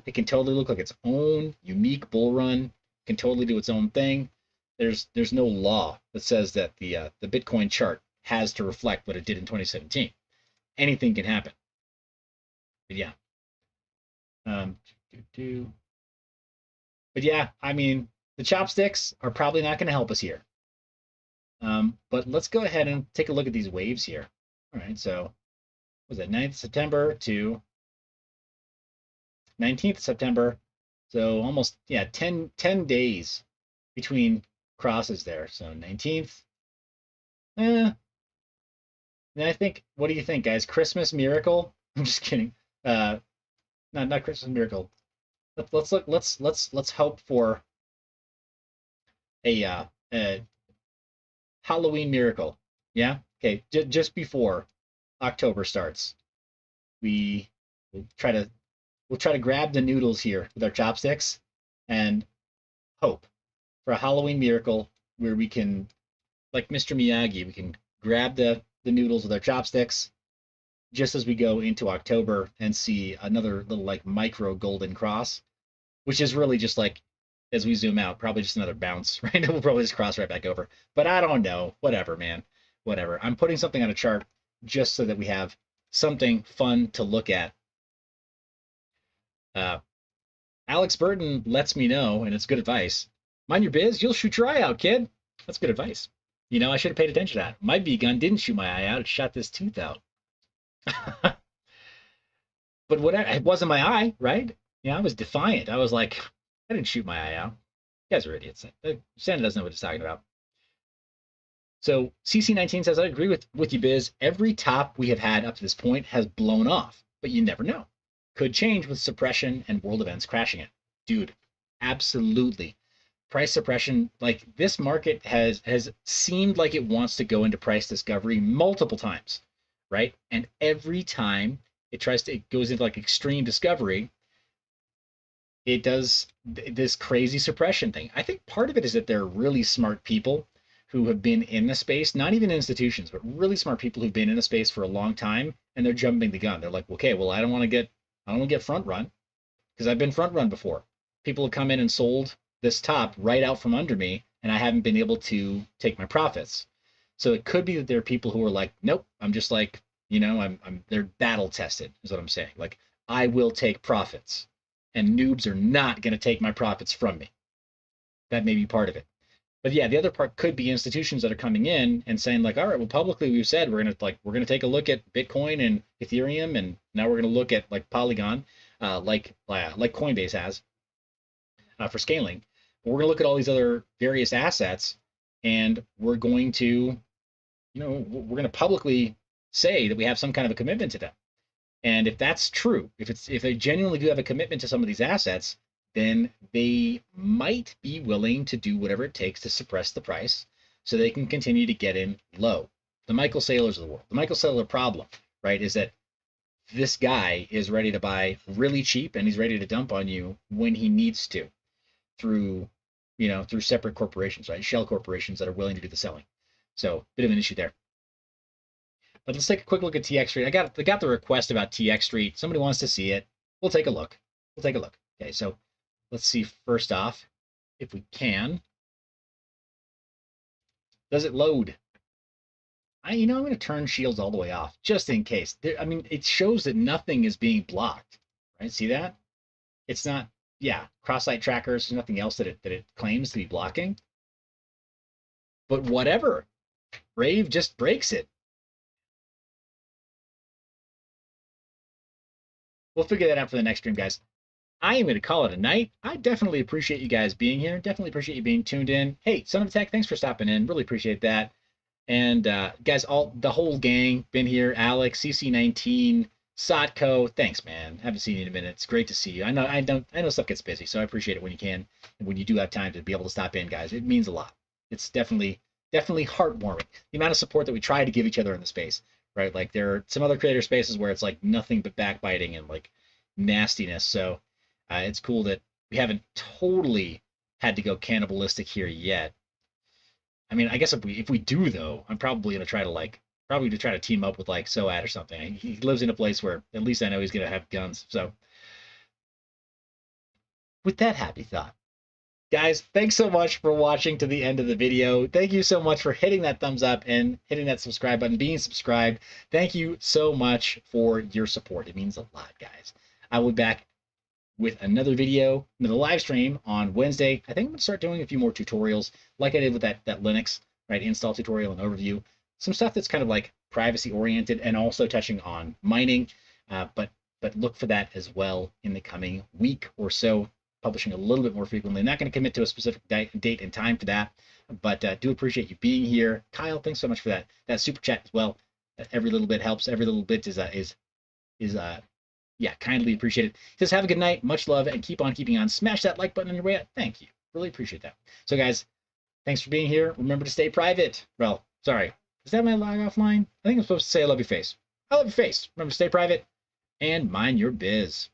It can totally look like its own unique bull run. It can totally do its own thing. There's no law that says that the Bitcoin chart has to reflect what it did in 2017. Anything can happen. But yeah. But yeah, I mean, the chopsticks are probably not going to help us here. But let's go ahead and take a look at these waves here. All right, so was it 9th September to 19th September? So almost, yeah, 10 days between crosses there. So 19th. And I think, what do you think, guys? Christmas miracle? I'm just kidding. Not Christmas miracle. Let's hope for a Halloween miracle. Yeah. Okay. Just before October starts, we'll try to grab the noodles here with our chopsticks and hope for a Halloween miracle where we can, like Mr. Miyagi, we can grab the noodles with our chopsticks just as we go into October and see another little like micro golden cross, which is really just like, as we zoom out, probably just another bounce, right? We'll probably just cross right back over. But I don't know. Whatever, man. Whatever. I'm putting something on a chart just so that we have something fun to look at. Alex Burton lets me know, and it's good advice. Mind your biz, you'll shoot your eye out, kid. That's good advice. I should have paid attention to that. My B gun didn't shoot my eye out. It shot this tooth out. But whatever, it wasn't my eye, right? I was defiant. I was like, I didn't shoot my eye out. You guys are idiots. Santa doesn't know what he's talking about. So CC19 says, I agree with you, Biz. Every top we have had up to this point has blown off, but you never know. Could change with suppression and world events crashing it. Dude, absolutely. Price suppression, like this market has seemed like it wants to go into price discovery multiple times, right? And every time it goes into like extreme discovery, it does this crazy suppression thing. I think part of it is that they're really smart people who have been in the space, not even institutions, but really smart people who've been in the space for a long time, and they're jumping the gun. They're like, okay, well, I don't want to get front run, because I've been front run before. People have come in and sold this top right out from under me, and I haven't been able to take my profits. So it could be that there are people who are like, nope, I'm just like, You know, they're battle tested, is what I'm saying. Like, I will take profits, and noobs are not going to take my profits from me. That may be part of it. But yeah, the other part could be institutions that are coming in and saying like, all right, well, publicly we've said we're gonna take a look at Bitcoin and Ethereum, and now we're gonna look at like Polygon, like Coinbase has for scaling. But we're gonna look at all these other various assets, and we're going to, we're gonna publicly say that we have some kind of a commitment to them. And if that's true, if they genuinely do have a commitment to some of these assets, then they might be willing to do whatever it takes to suppress the price so they can continue to get in low. The Michael Saylors of the world. The Michael Saylor problem, right, is that this guy is ready to buy really cheap and he's ready to dump on you when he needs to through, through separate corporations, right? Shell corporations that are willing to do the selling. So, bit of an issue there. But let's take a quick look at TX Street. I got the request about TX Street. Somebody wants to see it. We'll take a look. We'll take a look. Okay, so let's see first off if we can. Does it load? I'm going to turn shields all the way off just in case. I mean, it shows that nothing is being blocked, right? See that? It's not, yeah, cross-site trackers. There's nothing else that it claims to be blocking. But whatever, Brave just breaks it. We'll figure that out for the next stream, guys. I am going to call it a night. I definitely appreciate you guys being here. Definitely appreciate you being tuned in. Hey, Son of Tech, thanks for stopping in. Really appreciate that. And guys, the whole gang been here. Alex, CC19, Sotco. Thanks, man. Haven't seen you in a minute. It's great to see you. I know stuff gets busy, so I appreciate it when you can and when you do have time to be able to stop in, guys. It means a lot. It's definitely heartwarming. The amount of support that we try to give each other in the space, right? Like there are some other creator spaces where it's like nothing but backbiting and like nastiness. So it's cool that we haven't totally had to go cannibalistic here yet. I mean, I guess if we do though, I'm probably gonna try to team up with like Soad or something. He lives in a place where at least I know he's gonna have guns. So with that happy thought, guys, thanks so much for watching to the end of the video. Thank you so much for hitting that thumbs up and hitting that subscribe button, being subscribed. Thank you so much for your support. It means a lot, guys. I will be back with another video, another live stream on Wednesday. I think I'm gonna start doing a few more tutorials like I did with that Linux, right? Install tutorial and overview. Some stuff that's kind of like privacy oriented and also touching on mining. But look for that as well in the coming week or so, publishing a little bit more frequently. I'm not going to commit to a specific date and time for that, but do appreciate you being here. Kyle, thanks so much for that super chat as well. Every little bit helps. Every little bit is yeah, kindly appreciate it. Just have a good night. Much love, and keep on keeping on. Smash that like button on your way out. Thank you. Really appreciate that. So, guys, thanks for being here. Remember to stay private. Well, sorry. Is that my log off line? I think I'm supposed to say I love your face. I love your face. Remember to stay private and mind your biz.